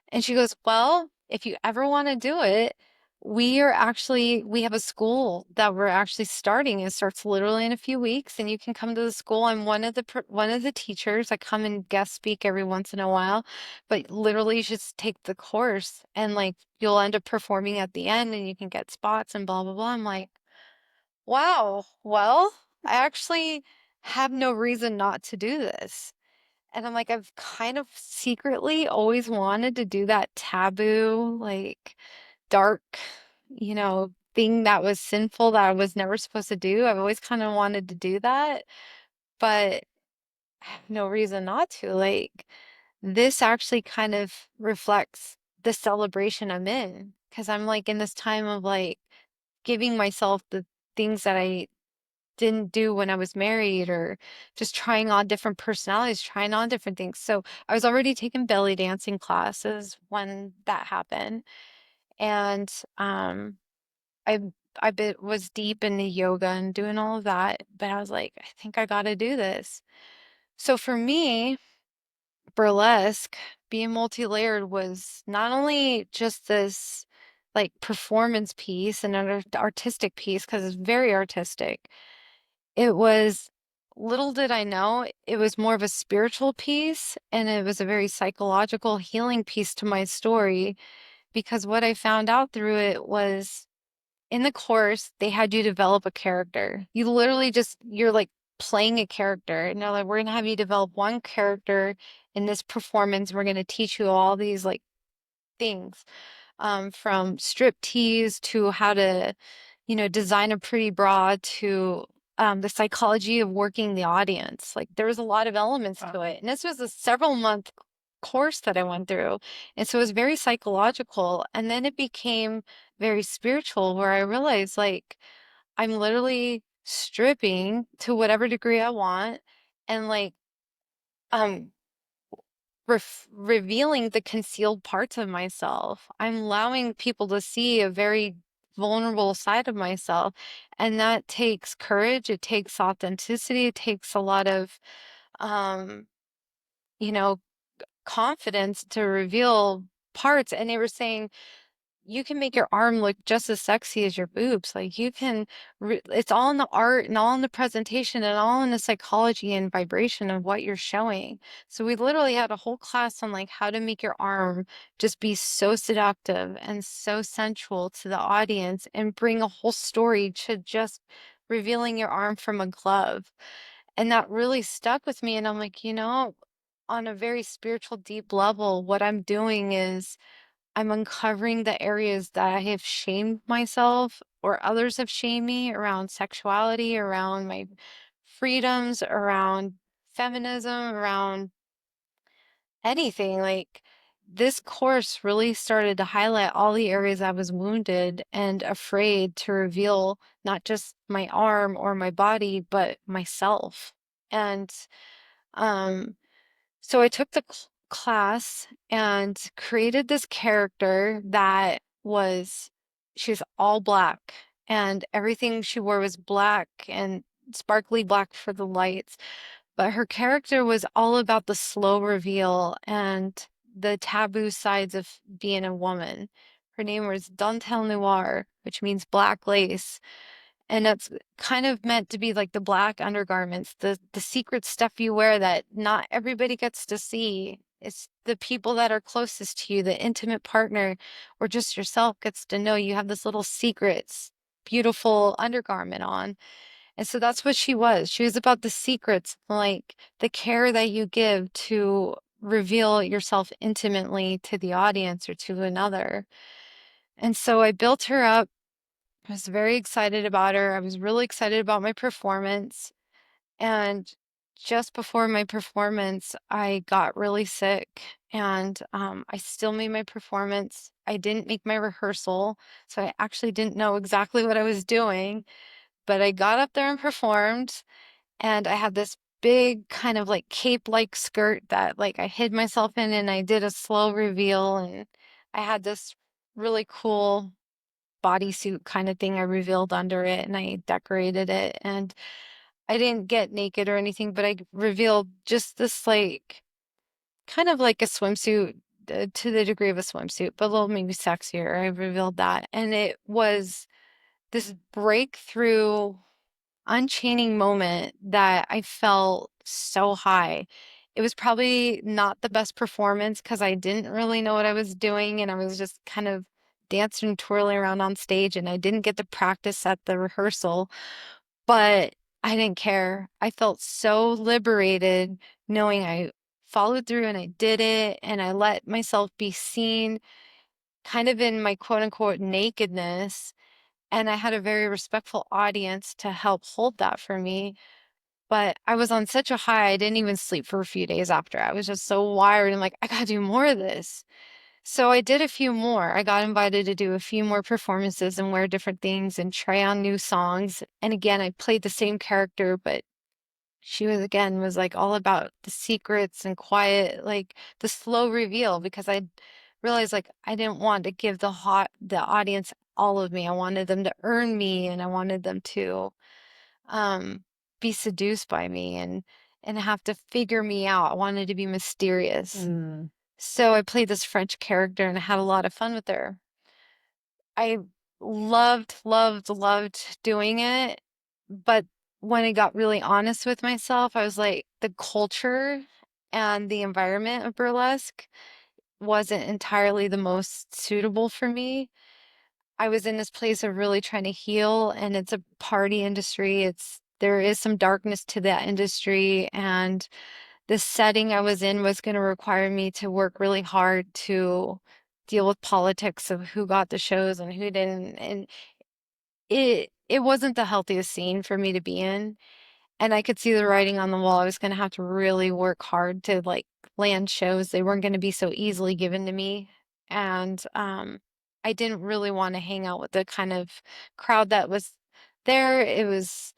And she goes, well, if you ever want to do it, we have a school that we're actually starting. It starts literally in a few weeks, and you can come to the school. I'm one of the teachers. I come and guest speak every once in a while, but literally you just take the course and like you'll end up performing at the end and you can get spots and blah blah blah. I'm like, wow, well, I actually have no reason not to do this. And I'm like, I've kind of secretly always wanted to do that taboo, like dark, thing that was sinful that I was never supposed to do. I've always kind of wanted to do that, but I have no reason not to. Like, this actually kind of reflects the celebration I'm in because I'm like in this time of like giving myself the things that I didn't do when I was married or just trying on different personalities, trying on different things. So I was already taking belly dancing classes when that happened. And I was deep into yoga and doing all of that, but I was like, I think I got to do this. So for me, burlesque, being multi-layered was not only just this like performance piece and an artistic piece because it's very artistic. It was little did I know, it was more of a spiritual piece and it was a very psychological healing piece to my story because what I found out through it was in the course, they had you develop a character. You literally you're like playing a character. And they're like, we're gonna have you develop one character in this performance. We're gonna teach you all these like things, from strip tease to how to, design a pretty bra to the psychology of working the audience. Like there was a lot of elements to Wow. it. And this was a several month course that I went through. And so it was very psychological. And then it became very spiritual where I realized like I'm literally stripping to whatever degree I want and like um revealing the concealed parts of myself. I'm allowing people to see a very vulnerable side of myself. And that takes courage, it takes authenticity, it takes a lot of, um, you know, confidence to reveal parts. And they were saying, you can make your arm look just as sexy as your boobs. Like you can, it's all in the art and all in the presentation and all in the psychology and vibration of what you're showing. So we literally had a whole class on like how to make your arm just be so seductive and so sensual to the audience and bring a whole story to just revealing your arm from a glove. And that really stuck with me. And I'm like, on a very spiritual, deep level, what I'm doing is I'm uncovering the areas that I have shamed myself or others have shamed me around sexuality, around my freedoms, around feminism, around anything. Like this course really started to highlight all the areas I was wounded and afraid to reveal not just my arm or my body, but myself. And um so I took the class and created this character that she's all black and everything she wore was black and sparkly black for the lights. But her character was all about the slow reveal and the taboo sides of being a woman. Her name was Dentelle Noir, which means black lace. And it's kind of meant to be like the black undergarments, the secret stuff you wear that not everybody gets to see. It's the people that are closest to you, the intimate partner, or just yourself gets to know you have this little secrets, beautiful undergarment on. And so that's what she was. She was about the secrets, like the care that you give to reveal yourself intimately to the audience or to another. And so I built her up. I was very excited about her. I was really excited about my performance. And just before my performance, I got really sick and I still made my performance. I didn't make my rehearsal, so I actually didn't know exactly what I was doing, but I got up there and performed. And I had this big kind of like cape-like skirt that like I hid myself in and I did a slow reveal. And I had this really cool bodysuit kind of thing I revealed under it and I decorated it and I didn't get naked or anything, but I revealed just this like kind of like a swimsuit to the degree of a swimsuit, but a little maybe sexier. I revealed that. And it was this breakthrough, unchaining moment that I felt so high. It was probably not the best performance because I didn't really know what I was doing and I was just kind of dancing and twirling around on stage and I didn't get to practice at the rehearsal, but I didn't care. I felt so liberated knowing I followed through and I did it and I let myself be seen kind of in my quote unquote nakedness. And I had a very respectful audience to help hold that for me. But I was on such a high, I didn't even sleep for a few days after. I was just so wired and like, I gotta do more of this. So I did a few more. I got invited to do a few more performances and wear different things and try on new songs. And again, I played the same character, but she was again was like all about the secrets and quiet, like the slow reveal because I realized like I didn't want to give the audience all of me. I wanted them to earn me and I wanted them to um be seduced by me and have to figure me out. I wanted to be mysterious. Mm. So I played this French character and I had a lot of fun with her. I loved doing it, but when I got really honest with myself, I was like, the culture and the environment of burlesque wasn't entirely the most suitable for me. I was in this place of really trying to heal, and it's a party industry. There is some darkness to that industry, and the setting I was in was going to require me to work really hard to deal with politics of who got the shows and who didn't. And it wasn't the healthiest scene for me to be in. And I could see the writing on the wall. I was going to have to really work hard to like land shows. They weren't going to be so easily given to me. And I didn't really want to hang out with the kind of crowd that was there. It's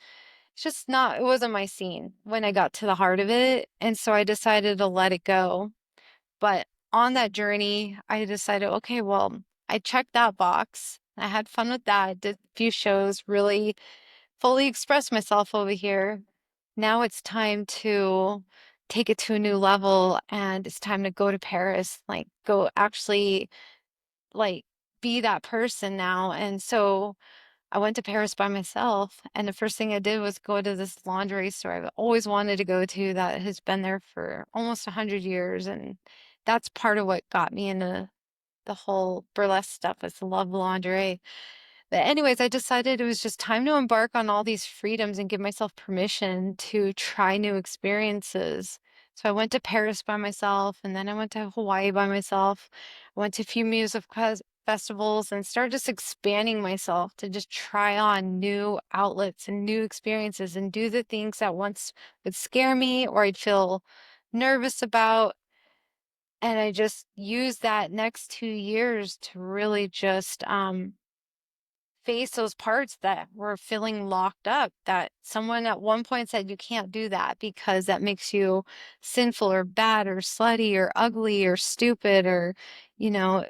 just not, it wasn't my scene when I got to the heart of it. And so I decided to let it go. But on that journey, I decided, okay, well, I checked that box. I had fun with that, did a few shows, really fully expressed myself over here. Now it's time to take it to a new level and it's time to go to Paris, like go actually like be that person now. And so I went to Paris by myself, and the first thing I did was go to this lingerie store I've always wanted to go to that has been there for almost 100 years. And that's part of what got me into the whole burlesque stuff is the love of lingerie. But anyways, I decided it was just time to embark on all these freedoms and give myself permission to try new experiences. So I went to Paris by myself, and then I went to Hawaii by myself. I went to a few festivals and started just expanding myself to just try on new outlets and new experiences and do the things that once would scare me or I'd feel nervous about. And I just used that next 2 years to really just face those parts that were feeling locked up, that someone at one point said you can't do that because that makes you sinful or bad or slutty or ugly or stupid or, you know,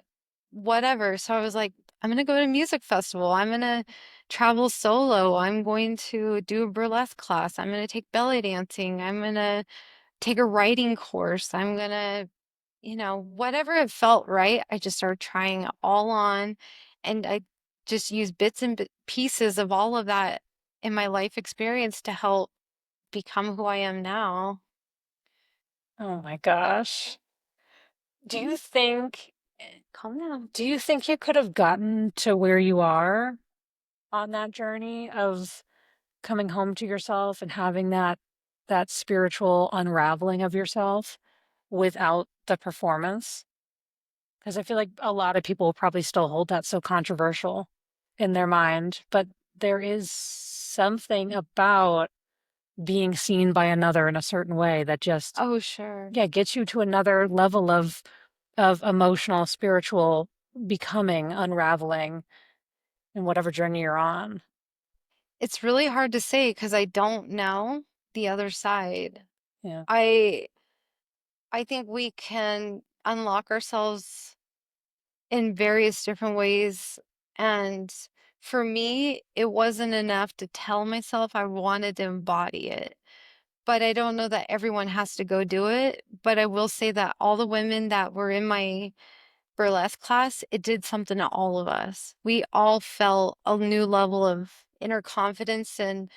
whatever. So I was like, I'm going to go to a music festival. I'm going to travel solo. I'm going to do a burlesque class. I'm going to take belly dancing. I'm going to take a writing course. I'm going to whatever it felt right, I just started trying it all on. And I just used bits and pieces of all of that in my life experience to help become who I am now. Oh my gosh. Do you think, Calm down. do you think you could have gotten to where you are on that journey of coming home to yourself and having that spiritual unraveling of yourself without the performance? Because I feel like a lot of people probably still hold that so controversial in their mind, but there is something about being seen by another in a certain way that just, Oh, sure. yeah, gets you to another level of emotional, spiritual becoming, unraveling in whatever journey you're on. It's really hard to say because I don't know the other side. Yeah. I I think we can unlock ourselves in various different ways. And for me, it wasn't enough to tell myself I wanted to embody it. but I don't know that everyone has to go do it. But I will say that all the women that were in my burlesque class, it did something to all of us. We all felt a new level of inner confidence, and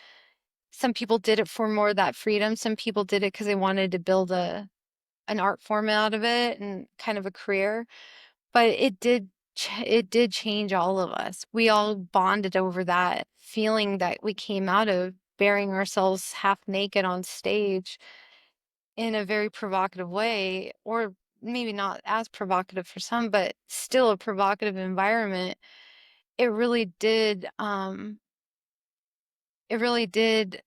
some people did it for more of that freedom. Some people did it because they wanted to build an art form out of it and kind of a career. But it did change all of us. We all bonded over that feeling that we came out of burying ourselves half naked on stage in a very provocative way, or maybe not as provocative for some, but still a provocative environment. It really did, it really did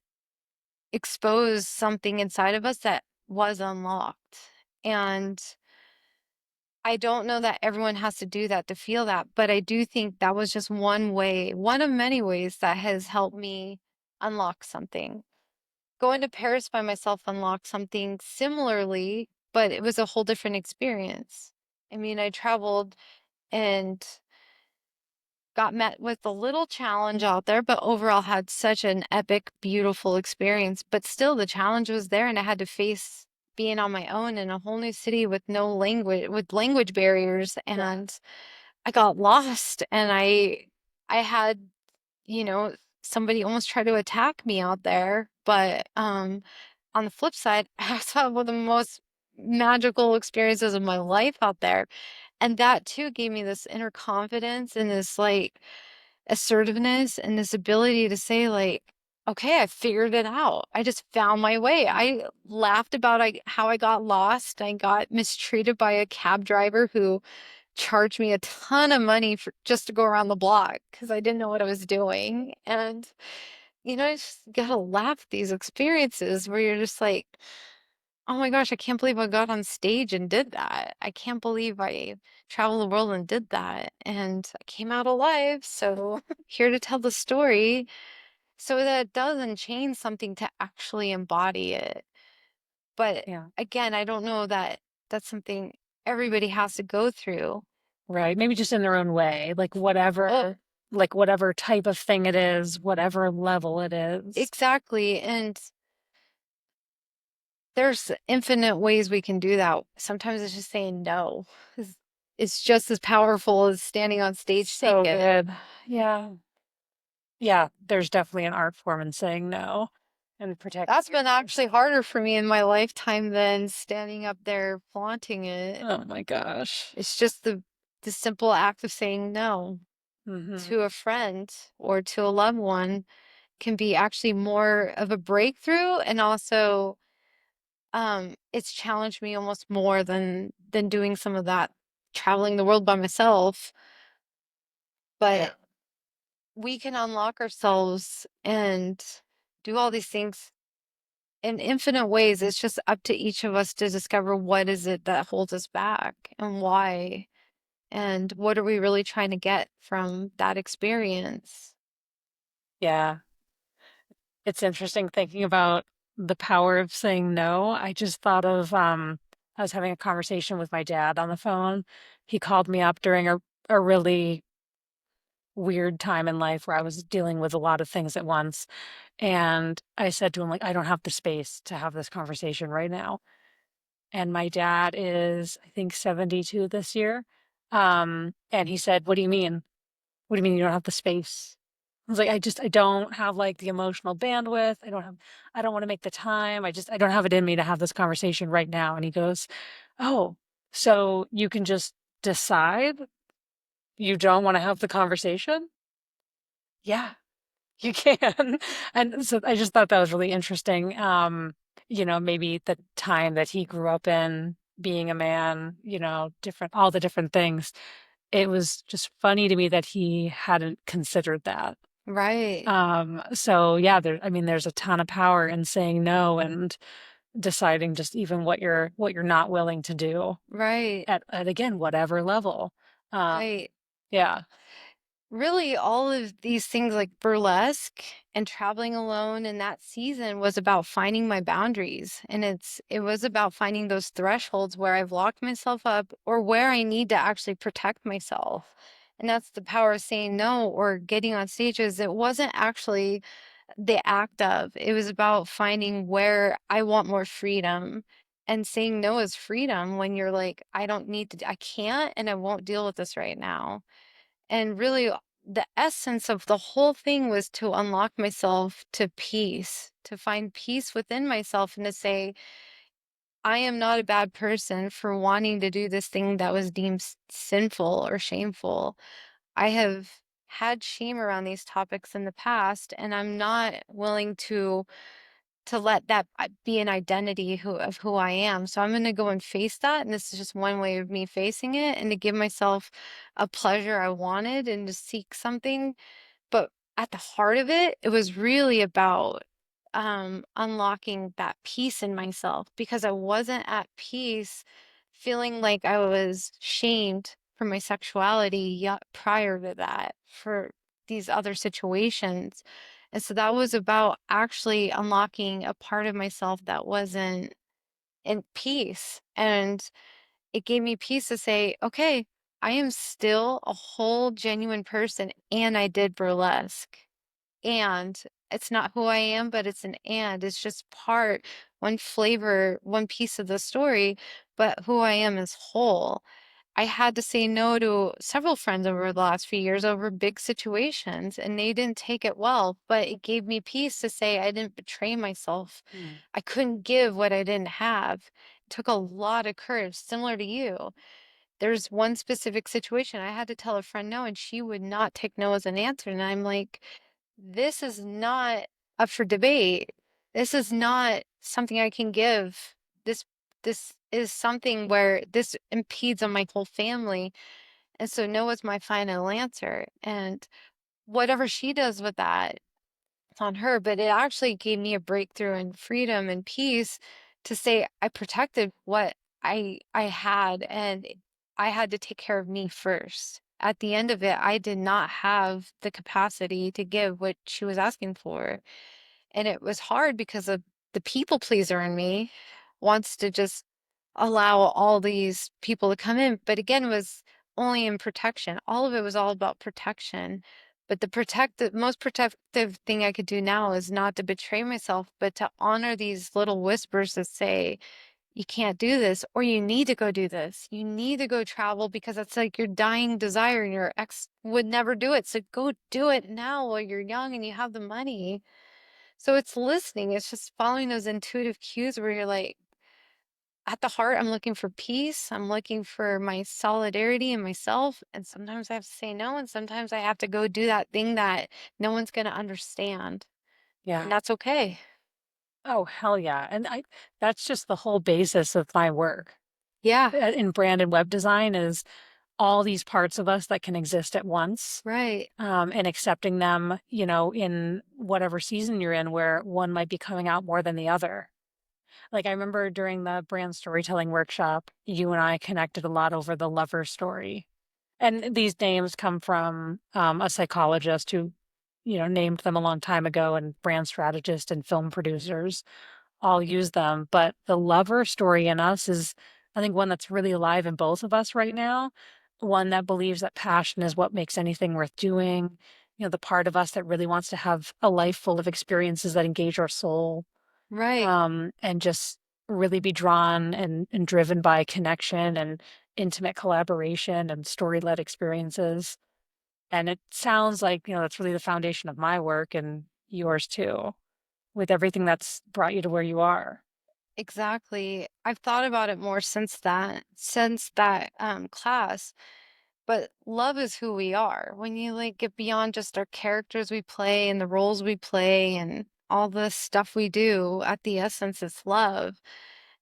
expose something inside of us that was unlocked. And I don't know that everyone has to do that to feel that, but I do think that was just one way, one of many ways that has helped me unlock something. Going to Paris by myself unlocked something similarly, but it was a whole different experience. I mean, I traveled and got met with a little challenge out there, but overall had such an epic, beautiful experience. But still, the challenge was there, and I had to face being on my own in a whole new city with no language, with language barriers, Yeah. and I got lost, and I had, you know, somebody almost try to attack me out there. But on the flip side, I also had one of the most magical experiences of my life out there. And that too gave me this inner confidence and this like assertiveness and this ability to say, like, okay, I figured it out. I just found my way. I laughed about how I got lost. I got mistreated by a cab driver who charged me a ton of money for just to go around the block because I didn't know what I was doing. And, I just gotta laugh at these experiences where you're just like, oh my gosh, I can't believe I got on stage and did that. I can't believe I traveled the world and did that. And I came out alive. So here to tell the story so that it doesn't change something to actually embody it. But Yeah. again, I don't know that that's something everybody has to go through. Right. Maybe just in their own way, Oh, like whatever type of thing it is, whatever level it is. exactly. And there's infinite ways we can do that. Sometimes it's just saying no. It's it's just as powerful as standing on stage saying So it. good. Yeah. Yeah. There's definitely an art form in saying no and protecting That's been yourself. actually harder for me in my lifetime than standing up there flaunting it. Oh my gosh. It's just the simple act of saying no Hmm. to a friend or to a loved one can be actually more of a breakthrough, and also it's challenged me almost more than doing some of that traveling the world by myself. Yeah. But we can unlock ourselves and do all these things in infinite ways. It's just up to each of us to discover what is it that holds us back and why, and what are we really trying to get from that experience. Yeah. It's interesting thinking about the power of saying no. I just thought of I was having a conversation with my dad on the phone. He called me up during a really weird time in life where I was dealing with a lot of things at once. And I said to him, like, I don't have the space to have this conversation right now. And my dad is, I think, 72 this year. And he said, what do you mean? What do you mean you don't have the space? I was like, I don't have like the emotional bandwidth. I don't want to make the time. I don't have it in me to have this conversation right now. And he goes, oh, so you can just decide you don't want to have the conversation? Yeah, you can. And so I just thought that was really interesting. Maybe the time that he grew up in, being a man, all the different things. It was just funny to me that he hadn't considered that. Right, So yeah, there's a ton of power in saying no and deciding just even what you're not willing to do right, at again, whatever level. Um, right. yeah, Really, all of these things like burlesque and traveling alone in that season was about finding my boundaries. And it was about finding those thresholds where I've locked myself up or where I need to actually protect myself. And that's the power of saying no or getting on stages. It wasn't actually the act of. It was about finding where I want more freedom, and saying no is freedom when you're like, I don't need to, I can't, and I won't deal with this right now. And really, the essence of the whole thing was to unlock myself to peace, to find peace within myself, and to say, I am not a bad person for wanting to do this thing that was deemed sinful or shameful. I have had shame around these topics in the past, and I'm not willing to let that be an identity of who I am. So I'm going to go and face that, and this is just one way of me facing it, and to give myself a pleasure I wanted and to seek something, but at the heart of it, it was really about unlocking that peace in myself, because I wasn't at peace feeling like I was shamed for my sexuality yet prior to that for these other situations. And so that was about actually unlocking a part of myself that wasn't in peace. And it gave me peace to say, okay, I am still a whole genuine person, and I did burlesque. And it's not who I am, but it's an and. It's just part, one flavor, one piece of the story, but who I am is whole. I had to say no to several friends over the last few years over big situations, and they didn't take it well, but it gave me peace to say I didn't betray myself. Mm. I couldn't give what I didn't have. It took a lot of courage, similar to you. There's one specific situation I had to tell a friend no, and she would not take no as an answer. And I'm like, this is not up for debate. This is not something I can give. This this is something where this impedes on my whole family. And so no is my final answer. And whatever she does with that, it's on her. But it actually gave me a breakthrough and freedom and peace to say I protected what I had, and I had to take care of me first. At the end of it, I did not have the capacity to give what she was asking for. And it was hard because of the people pleaser in me wants to just allow all these people to come in. But again, it was only in protection. All of it was all about protection. But the most protective thing I could do now is not to betray myself, but to honor these little whispers that say, you can't do this, or you need to go do this. You need to go travel because it's like your dying desire, and your ex would never do it. So go do it now while you're young and you have the money. So it's listening. It's just following those intuitive cues where you're like, at the heart, I'm looking for peace. I'm looking for my solidarity in myself. And sometimes I have to say no. And sometimes I have to go do that thing that no one's going to understand. And Yeah. that's okay. Oh, hell yeah. And that's just the whole basis of my work Yeah. in brand and web design is all these parts of us that can exist at once. Right. And accepting them, in whatever season you're in, where one might be coming out more than the other. Like I remember during the brand storytelling workshop, you and I connected a lot over the lover story. And these names come from a psychologist who, named them a long time ago, and brand strategists and film producers all use them. But the lover story in us is, I think, one that's really alive in both of us right now. One that believes that passion is what makes anything worth doing. The part of us that really wants to have a life full of experiences that engage our soul, Right. and just really be drawn and driven by connection and intimate collaboration and story-led experiences. And it sounds like, that's really the foundation of my work and yours too, with everything that's brought you to where you are. Exactly. I've thought about it more since that class. But love is who we are. When you like get beyond just our characters we play and the roles we play and all the stuff we do, at the essence, it's love.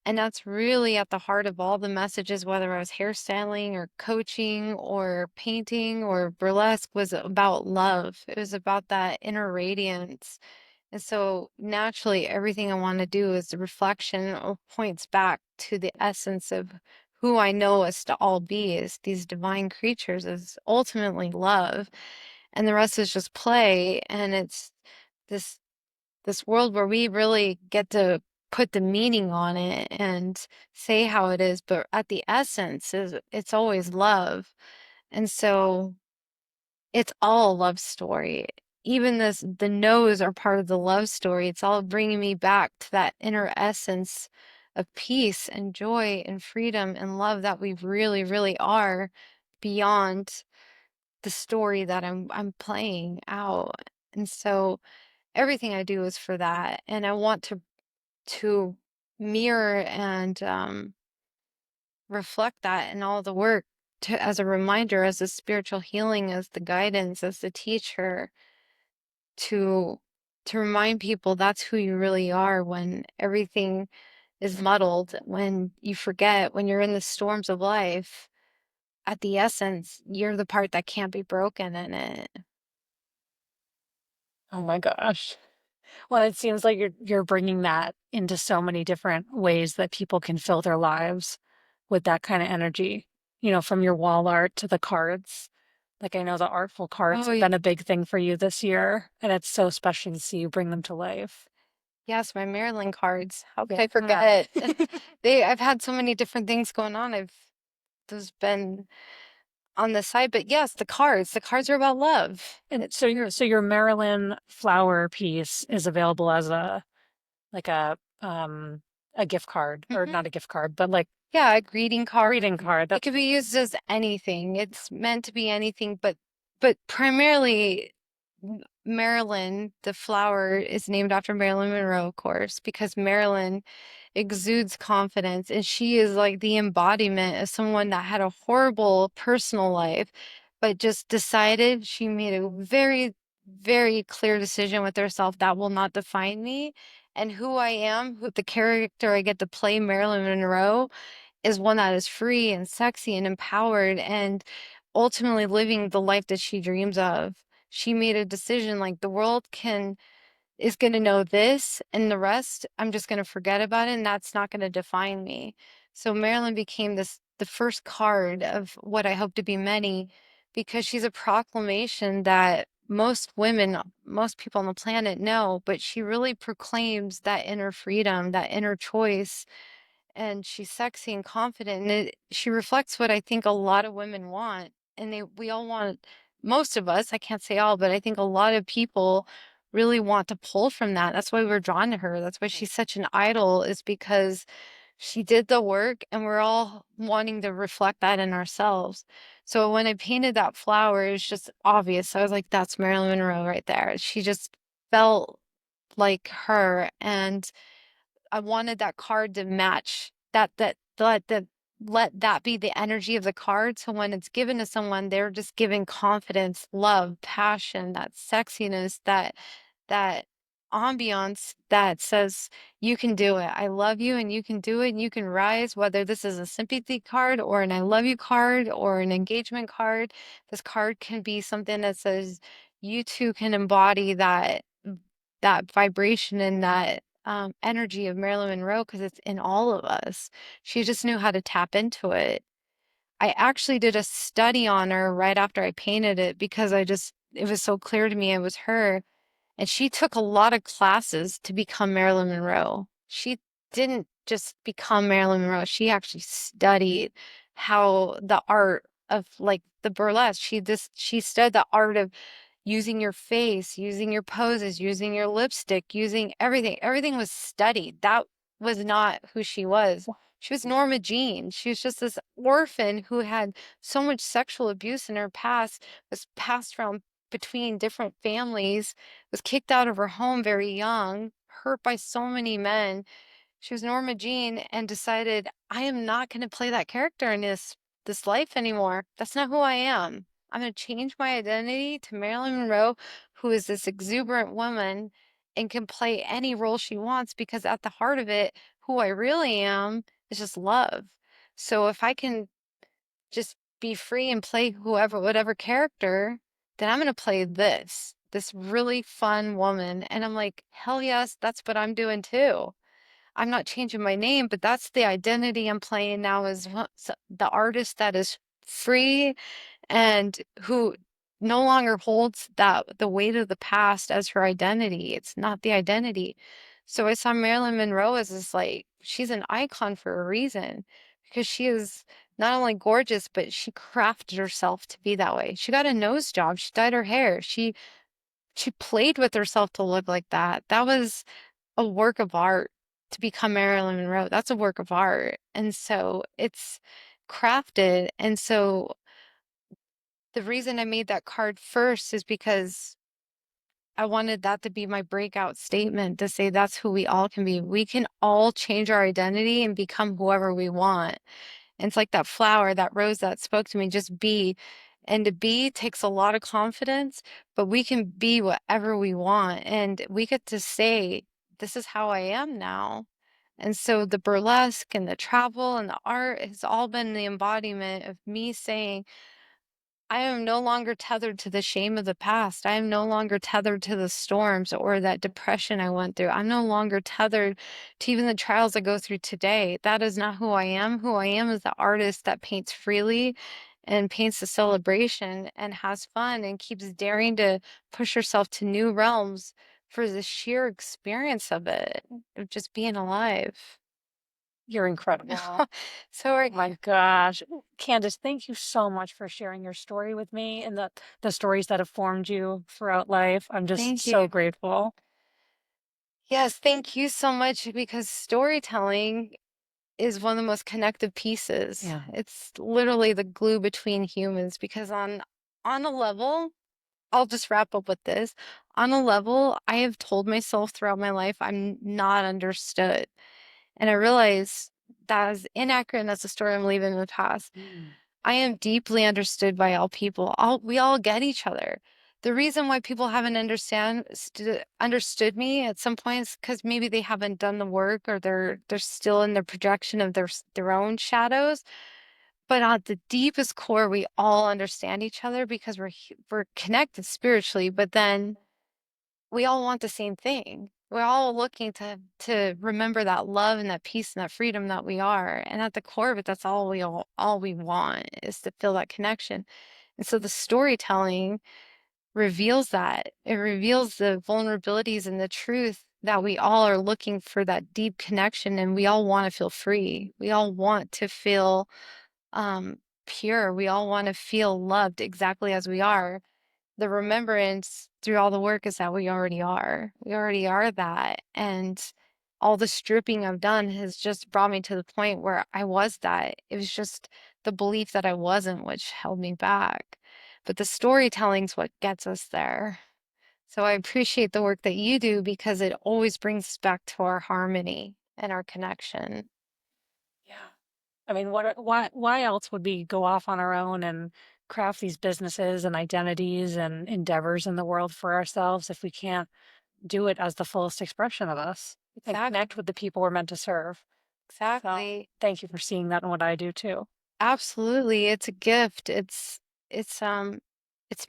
And that's really at the heart of all the messages, whether I was hairstyling or coaching or painting or burlesque, was about love. It was about that inner radiance. And so naturally, everything I want to do is a reflection or points back to the essence of who I know us to all be, is these divine creatures, is ultimately love. And the rest is just play. And it's this this world where we really get to put the meaning on it and say how it is, but at the essence is it's always love. And so it's all a love story. even the no's are part of the love story. It's all bringing me back to that inner essence of peace and joy and freedom and love that we really, really are beyond the story that I'm playing out. And so everything I do is for that. And I want to mirror and reflect that in all the work to as a reminder, as a spiritual healing, as the guidance, as the teacher, to to remind people that's who you really are when everything is muddled, when you forget, when you're in the storms of life. At the essence, you're the part that can't be broken in it. Oh my gosh. Well, it seems like you're bringing that into so many different ways that people can fill their lives with that kind of energy, from your wall art to the cards. Like I know the artful cards Oh, have been a big thing for you this year, and it's so special to see you bring them to life. yes, my Maryland cards. How could Yeah. I forget? I've had so many different things going on. There's been on the side, but yes, the cards are about love. And It's so true. your Marilyn flower piece is available as like a gift card, or Mhm. not a gift card, but like Yeah, a greeting a card. greeting card. It That's could be used as anything. It's meant to be anything, but primarily Marilyn, the flower is named after Marilyn Monroe, of course, because Marilyn exudes confidence and she is like the embodiment of someone that had a horrible personal life, but just decided she made a very, very clear decision with herself that will not define me. And who I am, who the character I get to play, Marilyn Monroe, is one that is free and sexy and empowered and ultimately living the life that she dreams of. She made a decision like the world can is going to know this and the rest I'm just going to forget about it and that's not going to define me. So Marilyn became the first card of what I hope to be many because she's a proclamation that most women, most people on the planet know, but she really proclaims that inner freedom, that inner choice, and she's sexy and confident and she reflects what I think a lot of women want, and we all want, most of us, I can't say all, but I think a lot of people really want to pull from that. That's why we're drawn to her. That's why she's such an idol, is because she did the work and we're all wanting to reflect that in ourselves. So when I painted that flower, it was just obvious. I was like, that's Marilyn Monroe right there. She just felt like her, and I wanted that card to match let that be the energy of the card. So when it's given to someone, they're just giving confidence, love, passion, that sexiness, that ambiance that says you can do it. I love you and you can do it and you can rise, whether this is a sympathy card or an I love you card or an engagement card. This card can be something that says you too can embody that vibration and that energy of Marilyn Monroe because it's in all of us. She just knew how to tap into it. I actually did a study on her right after I painted it because it was so clear to me it was her. And she took a lot of classes to become Marilyn Monroe. She didn't just become Marilyn Monroe, she actually studied how the art of like the burlesque. She studied the art of using your face, using your poses, using your lipstick, using everything. Everything was studied. That was not who she was. She was Norma Jean. She was just this orphan who had so much sexual abuse in her past, was passed around between different families, was kicked out of her home very young, hurt by so many men. She was Norma Jean and decided, I am not going to play that character in this life anymore. That's not who I am. I'm going to change my identity to Marilyn Monroe, who is this exuberant woman and can play any role she wants because at the heart of it, who I really am is just love. So if I can just be free and play whatever character, then I'm going to play this really fun woman. And I'm like, hell yes, that's what I'm doing too. I'm not changing my name, but that's the identity I'm playing now, is the artist that is free and who no longer holds the weight of the past as her identity. It's not the identity. So I saw Marilyn Monroe as this like she's an icon for a reason because she is not only gorgeous, but she crafted herself to be that way. She got a nose job. She dyed her hair. She She played with herself to look like that. That was a work of art to become Marilyn Monroe. That's a work of art. And so it's crafted. And so the reason I made that card first is because I wanted that to be my breakout statement to say that's who we all can be. We can all change our identity and become whoever we want. And it's like that flower, that rose that spoke to me, just be. And to be takes a lot of confidence, but we can be whatever we want. And we get to say, this is how I am now. And so the burlesque and the travel and the art has all been the embodiment of me saying, I am no longer tethered to the shame of the past. I am no longer tethered to the storms or that depression I went through. I'm no longer tethered to even the trials I go through today. That is not who I am. Who I am is the artist that paints freely and paints a celebration and has fun and keeps daring to push herself to new realms for the sheer experience of it, of just being alive. You're incredible. So, Oh my gosh. Candice, thank you so much for sharing your story with me and the stories that have formed you throughout life. I'm just thank you. so grateful. Yes, thank you so much because storytelling is one of the most connective pieces. Yeah. It's literally the glue between humans because on a level, I'll just wrap up with this. On a level, I have told myself throughout my life I'm not understood. And I realize that is inaccurate and that's a story I'm leaving in the past. Mm. I am deeply understood by all people. We all get each other. The reason why people haven't understood me at some points because maybe they haven't done the work or they're still in the projection of their own shadows. But at the deepest core, we all understand each other because we're connected spiritually. But then we all want the same thing. We're all looking to remember that love and that peace and that freedom that we are. And at the core of it, that's all we want is to feel that connection. And so the storytelling reveals that. It reveals the vulnerabilities and the truth that we all are looking for that deep connection and we all want to feel free. We all want to feel pure. We all want to feel loved exactly as we are. The remembrance through all the work is that we already are. We already are that. And all the stripping I've done has just brought me to the point where I was that. It was just the belief that I wasn't, which held me back. But the storytelling's what gets us there. So I appreciate the work that you do because it always brings us back to our harmony and our connection. Yeah. I mean, why else would we go off on our own and craft these businesses and identities and endeavors in the world for ourselves if we can't do it as the fullest expression of us and Exactly. connect with the people we're meant to serve? So Exactly. thank you for seeing that in what I do too. Absolutely. It's a gift. It's it's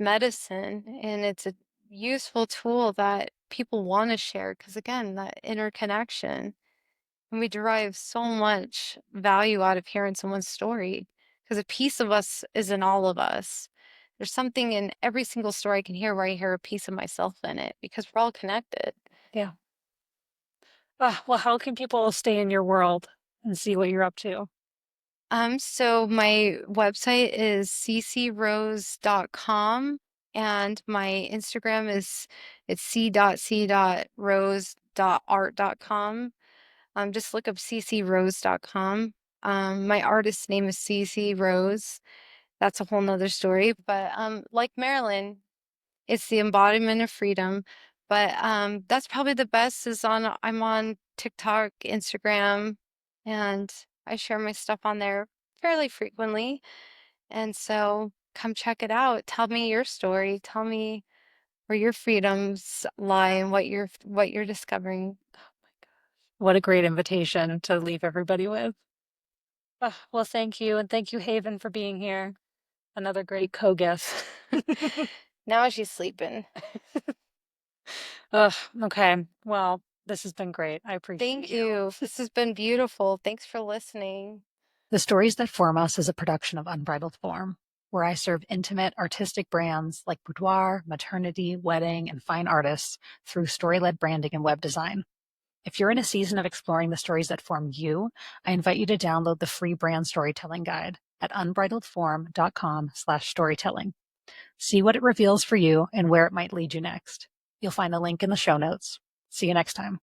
medicine and it's a useful tool that people want to share because again, that interconnection. And we derive so much value out of hearing someone's story because a piece of us is in all of us. There's something in every single story I can hear where I hear a piece of myself in it because we're all connected. Yeah. Well, how can people stay in your world and see what you're up to? So my website is ccrose.com and my Instagram is it's c.c.rose.art.com. Just look up ccrose.com. My artist's name is CC Rose. That's a whole nother story. But like Marilyn, it's the embodiment of freedom. But that's probably the best is I'm on TikTok, Instagram, and I share my stuff on there fairly frequently. And so come check it out. Tell me your story. Tell me where your freedoms lie and what you're discovering. What a great invitation to leave everybody with. Well, thank you. And thank you, Haven, for being here. Another great co-guest. Now she's sleeping. Ugh, okay. Well, this has been great. I appreciate Thank you. you. This has been beautiful. Thanks for listening. The Stories That Form Us is a production of Unbridled Form, where I serve intimate, artistic brands like boudoir, maternity, wedding, and fine artists through story-led branding and web design. If you're in a season of exploring the stories that form you, I invite you to download the free brand storytelling guide at unbridledform.com/storytelling. See what it reveals for you and where it might lead you next. You'll find a link in the show notes. See you next time.